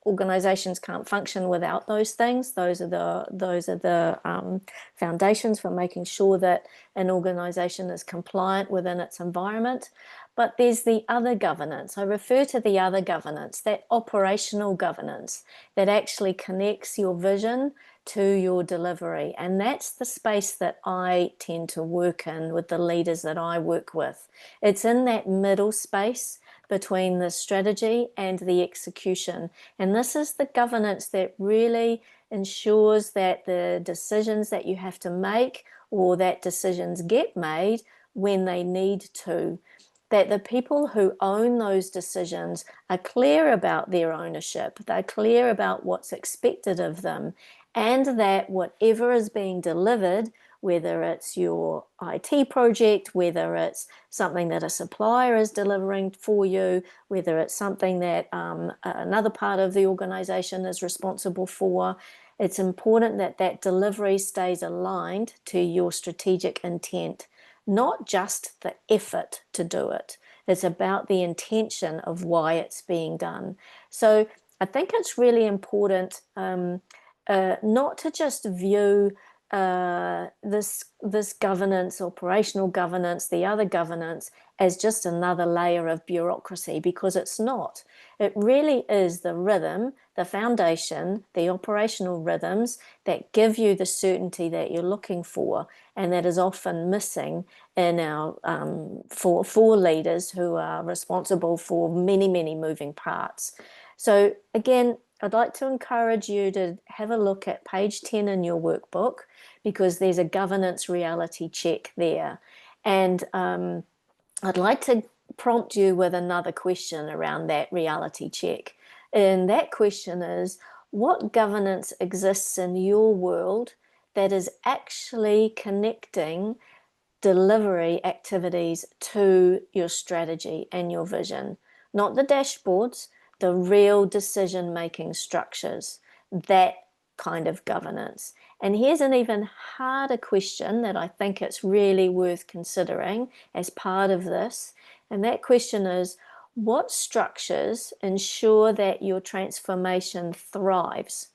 Speaker 2: organizations can't function without those things. Those are the foundations for making sure that an organization is compliant within its environment. But there's the other governance. I refer to the other governance, that operational governance that actually connects your vision to your delivery. And that's the space that I tend to work in with the leaders that I work with. It's in that middle space between the strategy and the execution. And this is the governance that really ensures that the decisions that you have to make, or that decisions get made when they need to, that the people who own those decisions are clear about their ownership, they're clear about what's expected of them, and that whatever is being delivered, whether it's your IT project, whether it's something that a supplier is delivering for you, whether it's something that another part of the organization is responsible for, it's important that that delivery stays aligned to your strategic intent, not just the effort to do it. It's about the intention of why it's being done. So I think it's really important not to just view this governance, operational governance, the other governance, as just another layer of bureaucracy, because it's not. It really is the rhythm, the foundation, the operational rhythms that give you the certainty that you're looking for, and that is often missing in our for leaders who are responsible for many moving parts. So again, I'd like to encourage you to have a look at page 10 in your workbook, because there's a governance reality check there. And I'd like to prompt you with another question around that reality check. And that question is, what governance exists in your world that is actually connecting delivery activities to your strategy and your vision? Not the dashboards, the real decision-making structures, that kind of governance. And here's an even harder question that I think it's really worth considering as part of this. And that question is, what structures ensure that your transformation thrives,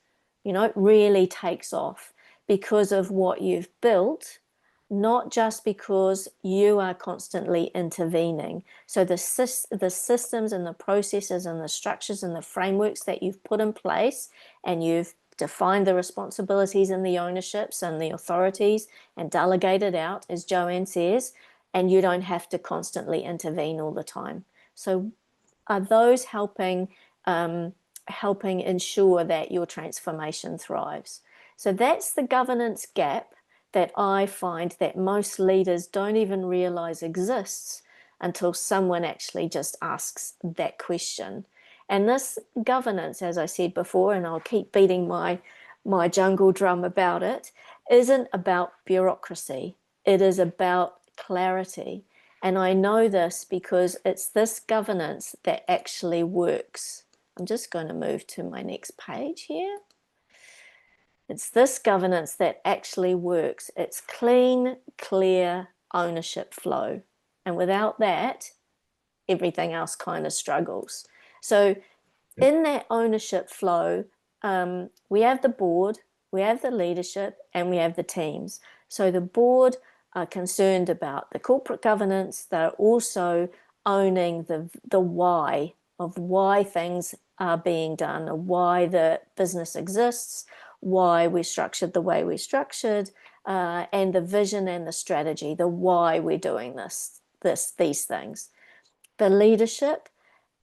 Speaker 2: really takes off because of what you've built not just because you are constantly intervening. So the systems and the processes and the structures and the frameworks that you've put in place, and you've defined the responsibilities and the ownerships and the authorities and delegated out, as Joanne says, and you don't have to constantly intervene all the time. So are those helping ensure that your transformation thrives? So that's the governance gap that I find that most leaders don't even realize exists until someone actually just asks that question. And this governance, as I said before, and I'll keep beating my jungle drum about it, isn't about bureaucracy. It is about clarity. And I know this because it's this governance that actually works. I'm just going to move to my next page here. It's this governance that actually works. It's clean, clear ownership flow. And without that, everything else kind of struggles. So in that ownership flow, we have the board, we have the leadership, and we have the teams. So the board are concerned about the corporate governance. They're also owning the why of why things are being done, or why the business exists, why we're structured the way we're structured, and the vision and the strategy, the why we're doing these things. The leadership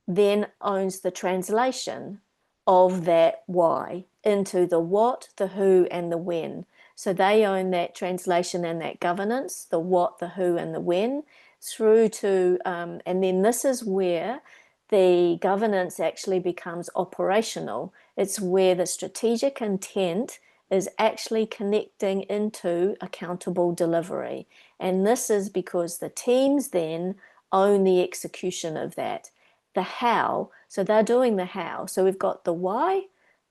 Speaker 2: then owns the translation of that why into the what, the who, and the when. So they own that translation and that governance, the what, the who, and the when, through to, and then this is where the governance actually becomes operational. It's where the strategic intent is actually connecting into accountable delivery. And this is because the teams then own the execution of that. The how, so they're doing the how. So we've got the why,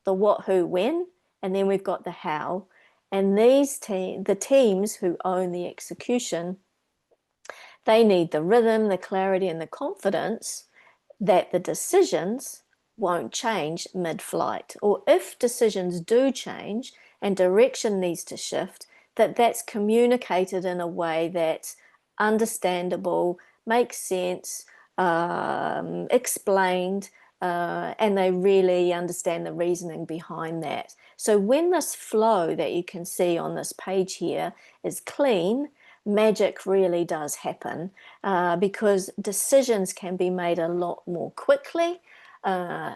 Speaker 2: the what, who, when, and then we've got the how. And the teams who own the execution, they need the rhythm, the clarity, and the confidence that the decisions won't change mid-flight, or if decisions do change and direction needs to shift, that's communicated in a way that's understandable, makes sense, explained, and they really understand the reasoning behind that. So when this flow that you can see on this page here is clean, magic really does happen, because decisions can be made a lot more quickly.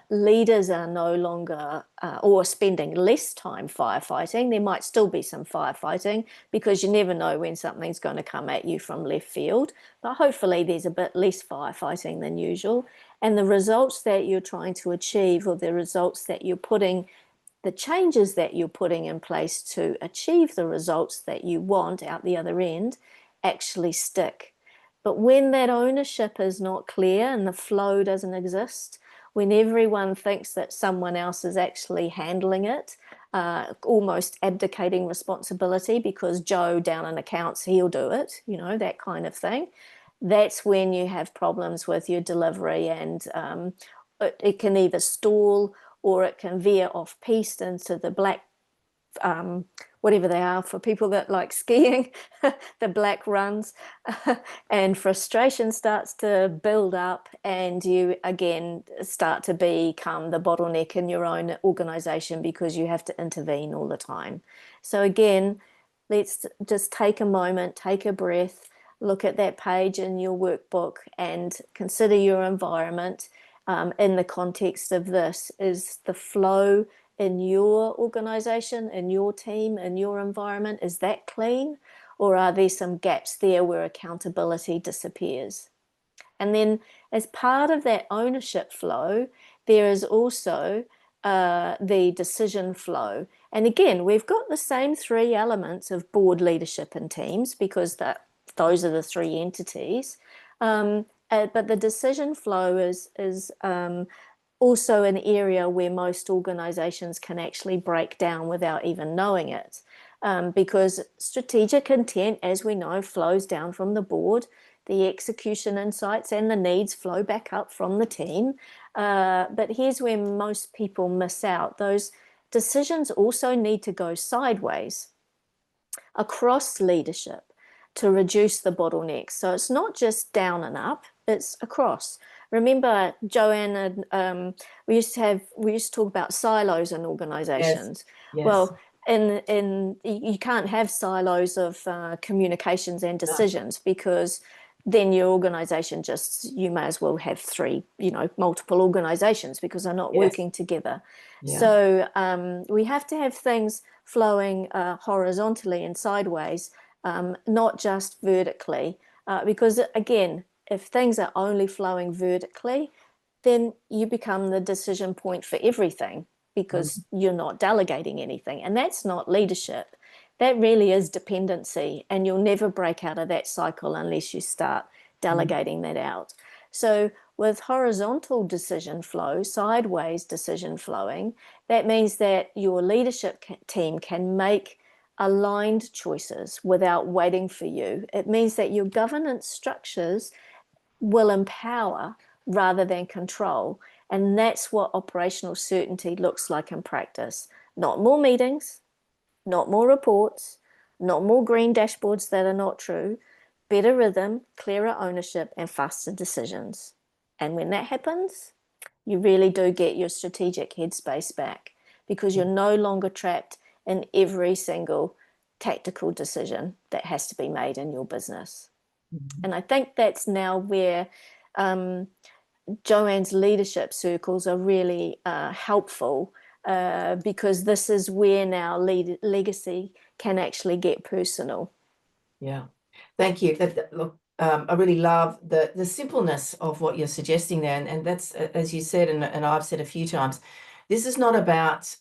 Speaker 2: Leaders are no longer or spending less time firefighting. There might still be some firefighting because you never know when something's going to come at you from left field, but hopefully there's a bit less firefighting than usual. And the results that you're trying to achieve, or the results that you're putting, the changes that you're putting in place to achieve the results that you want out the other end, actually stick. But when that ownership is not clear and the flow doesn't exist, when everyone thinks that someone else is actually handling it, almost abdicating responsibility because Joe down in accounts, he'll do it, that kind of thing, that's when you have problems with your delivery, and it can either stall or it can veer off piste into the black, whatever they are for people that like skiing, the black runs, and frustration starts to build up, and you again start to become the bottleneck in your own organization because you have to intervene all the time. So again, let's just take a moment, take a breath, look at that page in your workbook and consider your environment in the context of this. Is the flow in your organization, in your team, in your environment, is that clean? Or are there some gaps there where accountability disappears? And then as part of that ownership flow, there is also the decision flow. And again, we've got the same three elements of board, leadership, and teams, because those are the three entities. But the decision flow is also an area where most organizations can actually break down without even knowing it. Because strategic intent, as we know, flows down from the board. The execution insights and the needs flow back up from the team. But here's where most people miss out. Those decisions also need to go sideways across leadership. to reduce the bottlenecks. So it's not just down and up, it's across. Remember, Joanne, and we used to talk about silos in
Speaker 1: Yes.
Speaker 2: organizations.
Speaker 1: Yes.
Speaker 2: Well, in you can't have silos of communications and
Speaker 1: No.
Speaker 2: decisions, because then your organization you may as well have three, multiple organizations, because they're not
Speaker 1: Yes.
Speaker 2: working together.
Speaker 1: Yeah.
Speaker 2: So we have to have things flowing horizontally and sideways, not just vertically, because again, if things are only flowing vertically, then you become the decision point for everything,
Speaker 1: Mm.
Speaker 2: because you're not delegating anything. And that's not leadership. That really is dependency. And you'll never break out of that cycle unless you start
Speaker 1: Mm.
Speaker 2: delegating that out. So, with horizontal decision flow, sideways decision flowing, that means that your leadership team can make aligned choices without waiting for you. It means that your governance structures will empower rather than control. And that's what operational certainty looks like in practice. Not more meetings, not more reports, not more green dashboards that are not true, better rhythm, clearer ownership, and faster decisions. And when that happens, you really do get your strategic headspace back, because you're no longer trapped in every single tactical decision that has to be made in your business.
Speaker 1: Mm.
Speaker 2: And I think that's now where um, Joanne's leadership circles are really helpful, because this is where now legacy can actually get personal.
Speaker 1: Yeah. Thank you. Look, I really love the simpleness of what you're suggesting there, and that's as you said, and I've said a few times. This is not about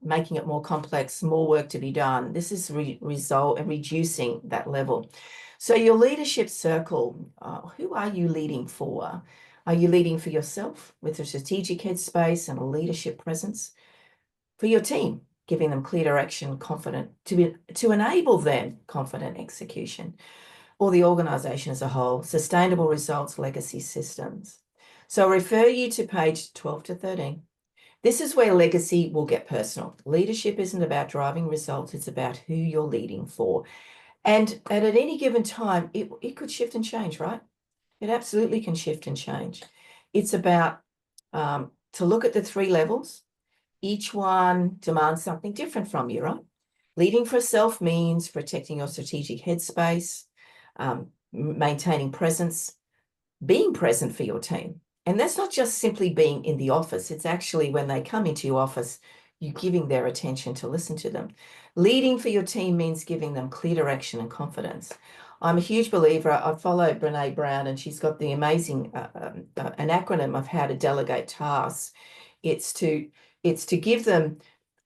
Speaker 1: making it more complex, more work to be done. This is reducing that level. So your leadership circle, who are you leading for? Are you leading for yourself with a strategic headspace and a leadership presence? For your team, giving them clear direction, confident to enable them confident execution, or the organization as a whole, sustainable results, legacy systems. So I refer you to page 12 to 13. This is where legacy will get personal. Leadership isn't about driving results, it's about who you're leading for. And at any given time, it could shift and change, right? It absolutely can shift and change. It's about to look at the three levels. Each one demands something different from you, right? Leading for self means protecting your strategic headspace, maintaining presence, being present for your team. And that's not just simply being in the office. It's actually when they come into your office, you giving their attention to listen to them. Leading for your team means giving them clear direction and confidence. I'm a huge believer. I follow Brene Brown, and she's got the amazing an acronym of how to delegate tasks. It's to give them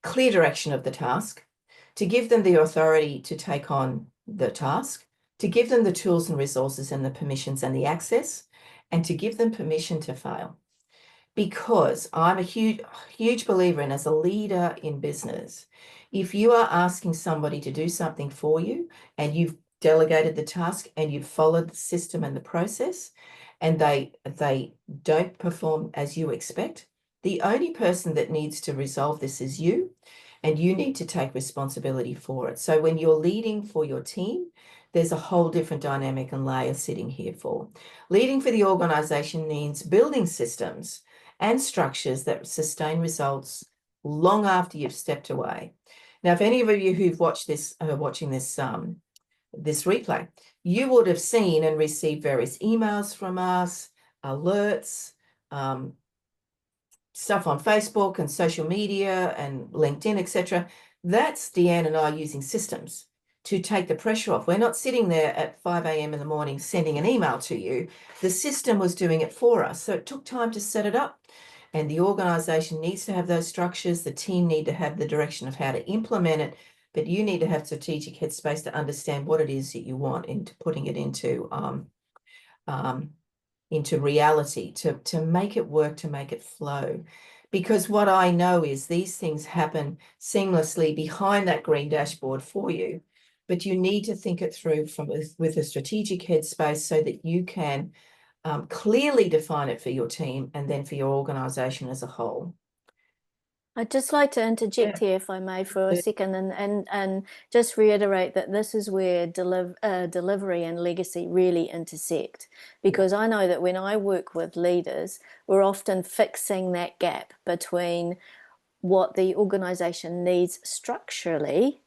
Speaker 1: clear direction of the task, to give them the authority to take on the task, to give them the tools and resources and the permissions and the access, and to give them permission to fail. Because I'm a huge believer in, as a leader in business, if you are asking somebody to do something for you and you've delegated the task and you've followed the system and the process, and they don't perform as you expect, the only person that needs to resolve this is you, and you need to take responsibility for it. So when you're leading for your team, there's a whole different dynamic and layer sitting here for. Leading for the organization means building systems and structures that sustain results long after you've stepped away. Now, if any of you who've watched this, watching this replay, you would have seen and received various emails from us, alerts, stuff on Facebook and social media and LinkedIn, etc. That's Deanne and I using systems to take the pressure off. We're not sitting there at 5 a.m. in the morning sending an email to you. The system was doing it for us. So it took time to set it up. And the organization needs to have those structures. The team need to have the direction of how to implement it. But you need to have strategic headspace to understand what it is that you want into putting it into reality, to make it work, to make it flow. Because what I know is these things happen seamlessly behind that green dashboard for you, but you need to think it through with a strategic headspace so that you can clearly define it for your team and then for your organization as a whole.
Speaker 2: I'd just like to interject
Speaker 1: Yeah.
Speaker 2: here, if I may, for a second, and just reiterate that this is where delivery and legacy really intersect.
Speaker 1: Yeah.
Speaker 2: Because I know that when I work with leaders, we're often fixing that gap between what the organization needs structurally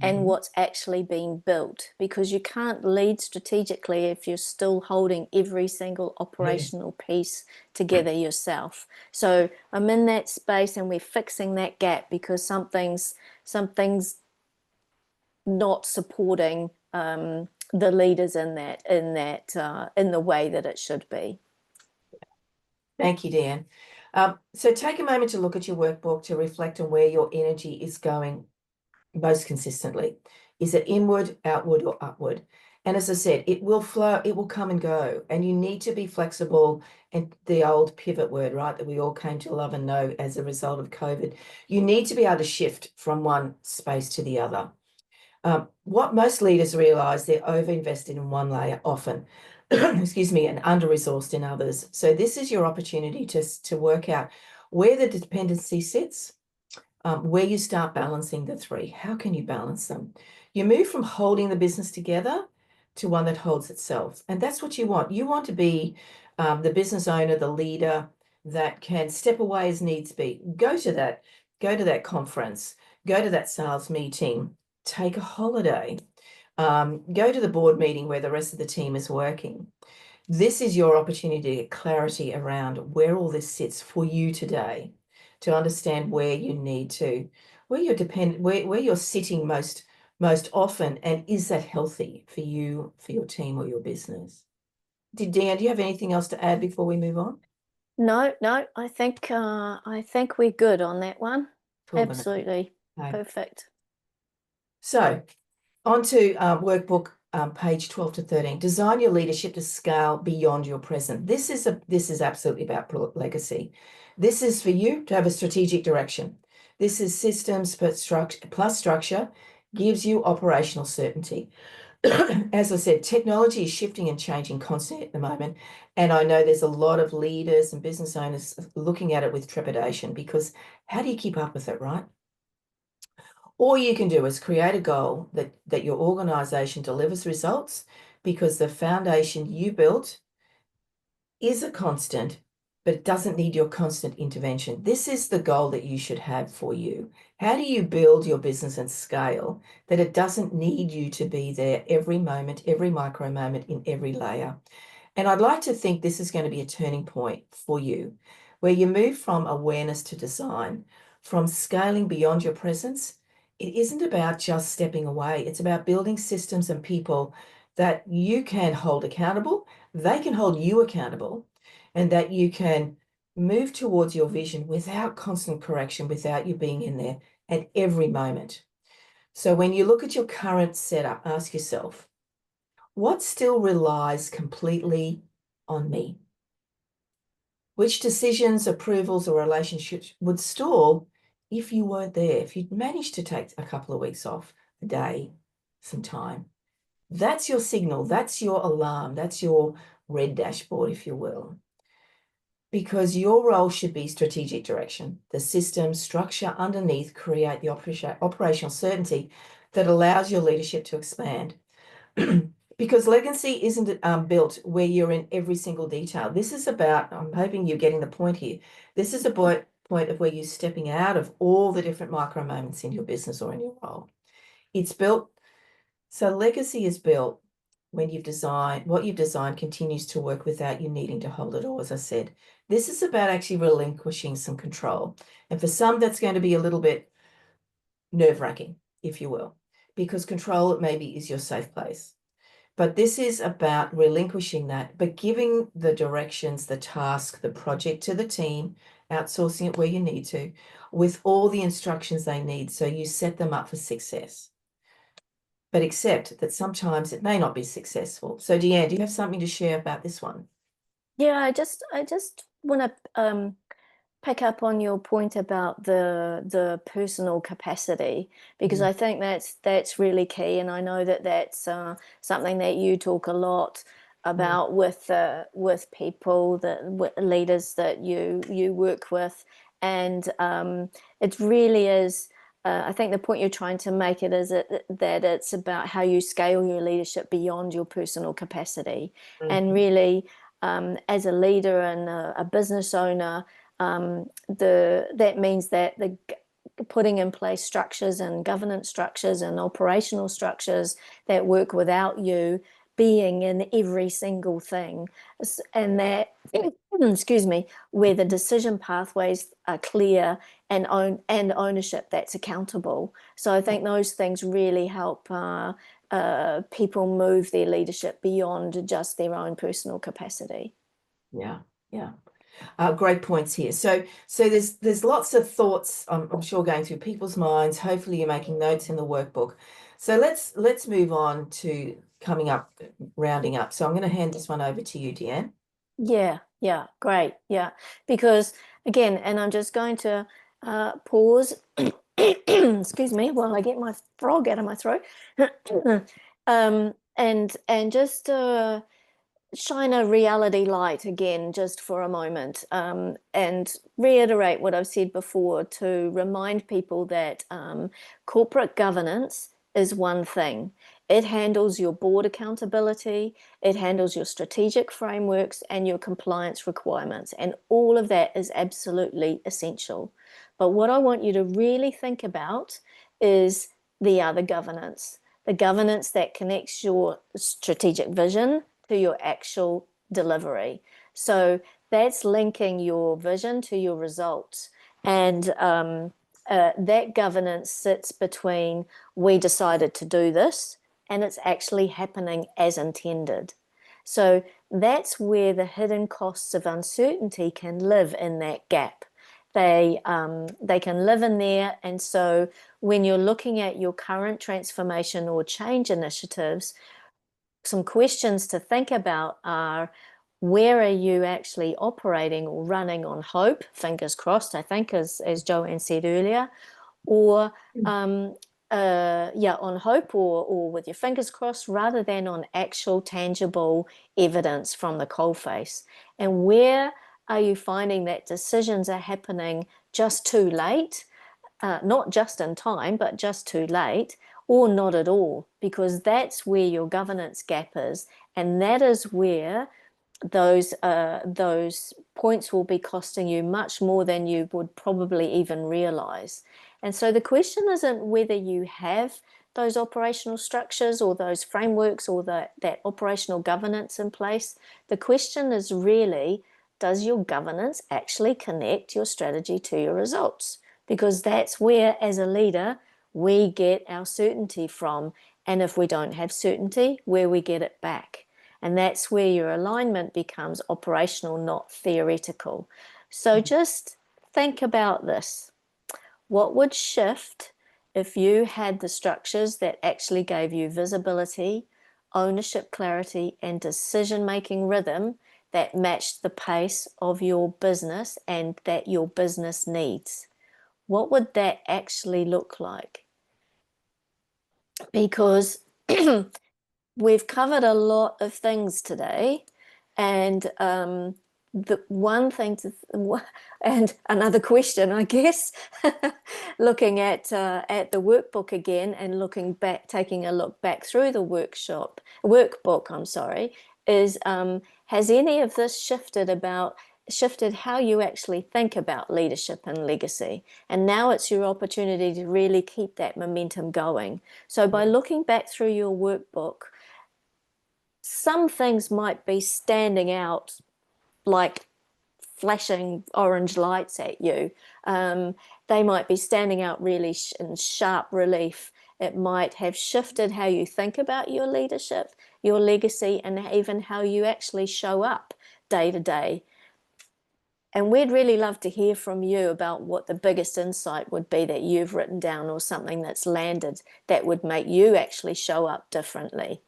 Speaker 2: and
Speaker 1: Mhm.
Speaker 2: what's actually being built, because you can't lead strategically if you're still holding every single
Speaker 1: Yes.
Speaker 2: operational piece together yourself. So I'm in that space and we're fixing that gap because something's not supporting the leaders in the way that it should be.
Speaker 1: Thank you, Dan. So take a moment to look at your workbook to reflect on where your energy is going most consistently. Is it inward, outward, or upward? And as I said, it will flow, it will come and go, and you need to be flexible. And the old pivot word, right, that we all came to love and know as a result of COVID, you need to be able to shift from one space to the other. What most leaders realize, they're overinvested in one layer often, excuse me, and under-resourced in others. So this is your opportunity to work out where the dependency sits, where you start balancing the three. How can you balance them? You move from holding the business together to one that holds itself. And that's what you want. You want to be the business owner, the leader that can step away as needs be. Go to that conference, go to that sales meeting, take a holiday, go to the board meeting where the rest of the team is working. This is your opportunity to get clarity around where all this sits for you today, to understand where you need to, where you're sitting most often, and is that healthy for you, for your team or your business? Dan, do you have anything else to add before we move on?
Speaker 2: No, no, I think we're good on that one.
Speaker 1: Cool, Vanessa.
Speaker 2: Absolutely.
Speaker 1: Okay.
Speaker 2: Perfect.
Speaker 1: So on to workbook page 12 to 13. Design your leadership to scale beyond your present. This is absolutely about legacy. This is for you to have a strategic direction. This is systems plus structure gives you operational certainty. As I said, technology is shifting and changing constantly at the moment. And I know there's a lot of leaders and business owners looking at it with trepidation, because how do you keep up with it, right? All you can do is create a goal that your organization delivers results, because the foundation you built is a constant, but it doesn't need your constant intervention. This is the goal that you should have for you. How do you build your business and scale that it doesn't need you to be there every moment, every micro moment, in every layer? And I'd like to think this is going to be a turning point for you, where you move from awareness to design, from scaling beyond your presence. It isn't about just stepping away. It's about building systems and people that you can hold accountable, they can hold you accountable, and that you can move towards your vision without constant correction, without you being in there at every moment. So when you look at your current setup, ask yourself, what still relies completely on me? Which decisions, approvals, or relationships would stall if you weren't there, if you'd managed to take a couple of weeks off, a day, some time? That's your signal, that's your alarm, that's your red dashboard, if you will. Because your role should be strategic direction. The system structure underneath create the operational certainty that allows your leadership to expand. Because legacy isn't built where you're in every single detail. This is about, I'm hoping you're getting the point here. This is a point of where you're stepping out of all the different micro moments in your business or in your role. It's built, so legacy is built when what you've designed continues to work without you needing to hold it all, as I said. This is about actually relinquishing some control. And for some, that's going to be a little bit nerve-wracking, if you will, because control maybe is your safe place. But this is about relinquishing that, but giving the directions, the task, the project to the team, outsourcing it where you need to, with all the instructions they need, so you set them up for success. But accept that sometimes it may not be successful. So Deanne, do you have something to share about this one?
Speaker 2: Yeah, I just want to pick up on your point about the personal capacity, because
Speaker 1: Mm,
Speaker 2: I think that's really key, and I know that that's something that you talk a lot
Speaker 1: mm,
Speaker 2: about with people, that leaders that you work with, And it really is. I think the point you're trying to make it is that it's about how you scale your leadership beyond your personal capacity, and
Speaker 1: Mhm.
Speaker 2: really, as a leader and a business owner, that means that the putting in place structures and governance structures and operational structures that work without you being in every single thing, and that excuse me, where the decision pathways are clear and ownership that's accountable. So I think those things really help people move their leadership beyond just their own personal capacity.
Speaker 1: Yeah, yeah. Great points here. So there's lots of thoughts I'm sure going through people's minds. Hopefully you're making notes in the workbook. So let's move on to coming up, rounding up. So I'm going to hand this one over to you, Deanne.
Speaker 2: Yeah, yeah, great. Yeah, because again, and I'm just going to pause, excuse me, while I get my frog out of my throat, and just shine a reality light again just for a moment, and reiterate what I've said before to remind people that corporate governance is one thing. It handles your board accountability, it handles your strategic frameworks and your compliance requirements, and all of that is absolutely essential. But what I want you to really think about is the other governance, the governance that connects your strategic vision to your actual delivery. So that's linking your vision to your results. And that governance sits between we decided to do this and it's actually happening as intended. So that's where the hidden costs of uncertainty can live, in that gap. They can live in there, and so when you're looking at your current transformation or change initiatives, some questions to think about are, where are you actually operating or running on hope, fingers crossed, I think, as Joanne said earlier, or yeah, on hope, or with your fingers crossed, rather than on actual tangible evidence from the coalface? And where are you finding that decisions are happening just too late, not just in time, but just too late, or not at all, because that's where your governance gap is, and that is where those points will be costing you much more than you would probably even realize. And so the question isn't whether you have those operational structures or those frameworks or that operational governance in place. The question is really, does your governance actually connect your strategy to your results? Because that's where, as a leader, we get our certainty from. And if we don't have certainty, where we get it back. And that's where your alignment becomes operational, not theoretical. So just think about this. What would shift if you had the structures that actually gave you visibility, ownership, clarity, and decision-making rhythm that matched the pace of your business and that your business needs? What would that actually look like? Because we've covered a lot of things today, and the one thing to and another question, I guess, looking at the workbook again and looking back, taking a look back through the workbook, I'm sorry, is has any of this shifted how you actually think about leadership and legacy? And now it's your opportunity to really keep that momentum going. So by looking back through your workbook, some things might be standing out like flashing orange lights at you. Um, they might be standing out really in sharp relief. It might have shifted how you think about your leadership, your legacy, and even how you actually show up day to day. And we'd really love to hear from you about what the biggest insight would be that you've written down, or something that's landed that would make you actually show up differently.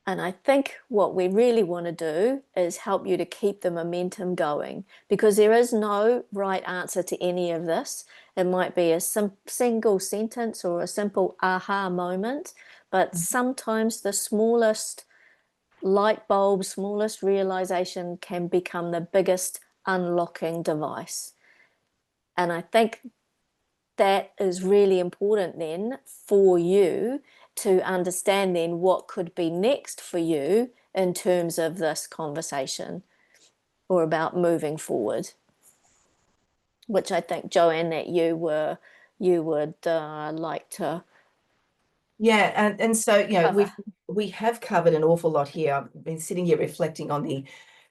Speaker 2: And I think what we really want to do is help you to keep the momentum going, because there is no right answer to any of this. It might be a single sentence or a simple aha moment, but sometimes the smallest light bulb, smallest realization can become the biggest unlocking device. And I think that is really important then for you to understand then what could be next for you in terms of this conversation or about moving forward, which I think, Joanne, that you would like to
Speaker 1: Yeah, and so
Speaker 2: cover.
Speaker 1: we have covered an awful lot here. I've been sitting here reflecting on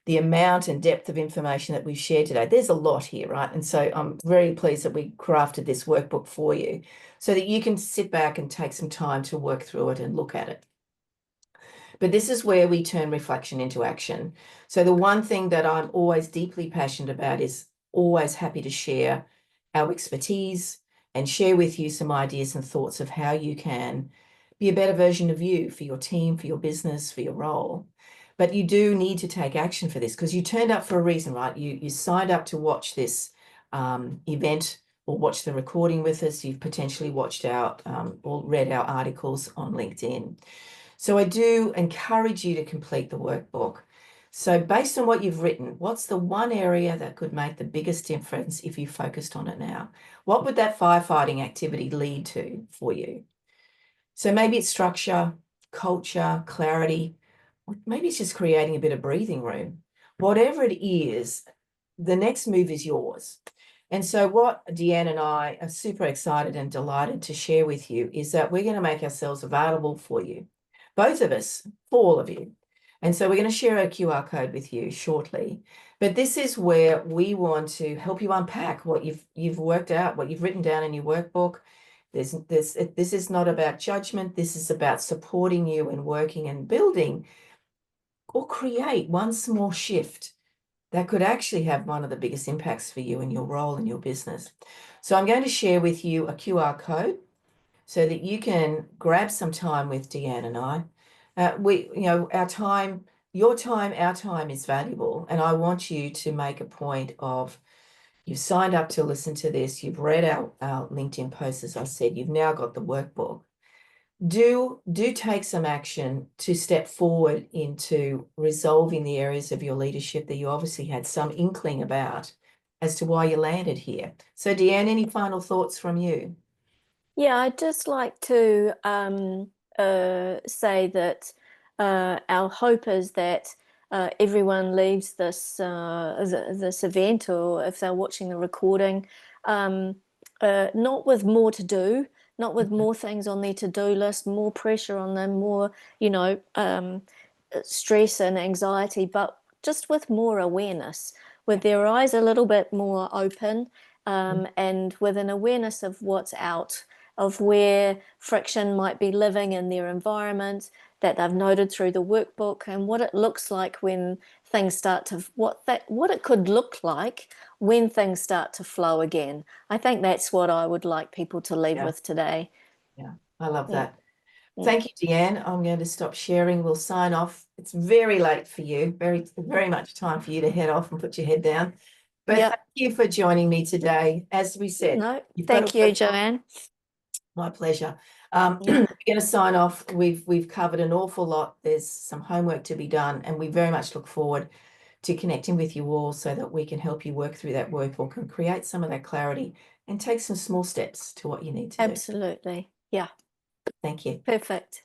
Speaker 1: the amount and depth of information that we've shared today. There's a lot here, right? And so I'm very pleased that we crafted this workbook for you so that you can sit back and take some time to work through it and look at it. But this is where we turn reflection into action. So the one thing that I'm always deeply passionate about is always happy to share our expertise and share with you some ideas and thoughts of how you can be a better version of you for your team, for your business, for your role. But you do need to take action for this because you turned up for a reason, right? You signed up to watch this event or watch the recording with us. You've potentially watched our or read our articles on LinkedIn. So I do encourage you to complete the workbook. So based on what you've written, what's the one area that could make the biggest difference if you focused on it now? What would that firefighting activity lead to for you? So maybe it's structure, culture, clarity, or maybe it's just creating a bit of breathing room. Whatever it is, the next move is yours. And so what Deanne and I are super excited and delighted to share with you is that we're going to make ourselves available for you, both of us, for all of you. And so we're going to share a QR code with you shortly. But this is where we want to help you unpack what you've worked out, what you've written down in your workbook. This is not about judgment. This is about supporting you and working and building or create one small shift that could actually have one of the biggest impacts for you in your role in your business. So I'm going to share with you a QR code so that you can grab some time with Deanne and I. Our time, your time, our time is valuable. And I want you to make a point of you've signed up to listen to this. You've read our LinkedIn posts, as I said. You've now got the workbook. Do take some action to step forward into resolving the areas of your leadership that you obviously had some inkling about as to why you landed here. So Deanne, any final thoughts from you?
Speaker 2: Yeah, I'd just like to say that our hope is that everyone leaves this event, or if they're watching the recording, um, not with more to do, not with more things on their to-do list, more pressure on them, more, stress and anxiety, but just with more awareness, with their eyes a little bit more open, and with an awareness of what's out, of where friction might be living in their environment that they've noted through the workbook, and what it looks like when things start to what it could look like when things start to flow again. I think that's what I would like people to leave
Speaker 1: Yeah,
Speaker 2: with today.
Speaker 1: yeah, I love
Speaker 2: Yeah,
Speaker 1: that.
Speaker 2: yeah,
Speaker 1: Thank you, Deanne. I'm going to stop sharing. We'll sign off. It's very late for you, very much time for you to head off and put your head down. But
Speaker 2: yeah.
Speaker 1: thank you for joining me today. As we said,
Speaker 2: No,
Speaker 1: you've got a
Speaker 2: thank you,
Speaker 1: workbook.
Speaker 2: Joanne.
Speaker 1: My pleasure.
Speaker 2: Yeah,
Speaker 1: We're going to sign off. We've covered an awful lot. There's some homework to be done, and we very much look forward to connecting with you all so that we can help you work through that workbook and create some of that clarity and take some small steps to what you need to do.
Speaker 2: absolutely. Yeah,
Speaker 1: Thank you.
Speaker 2: perfect.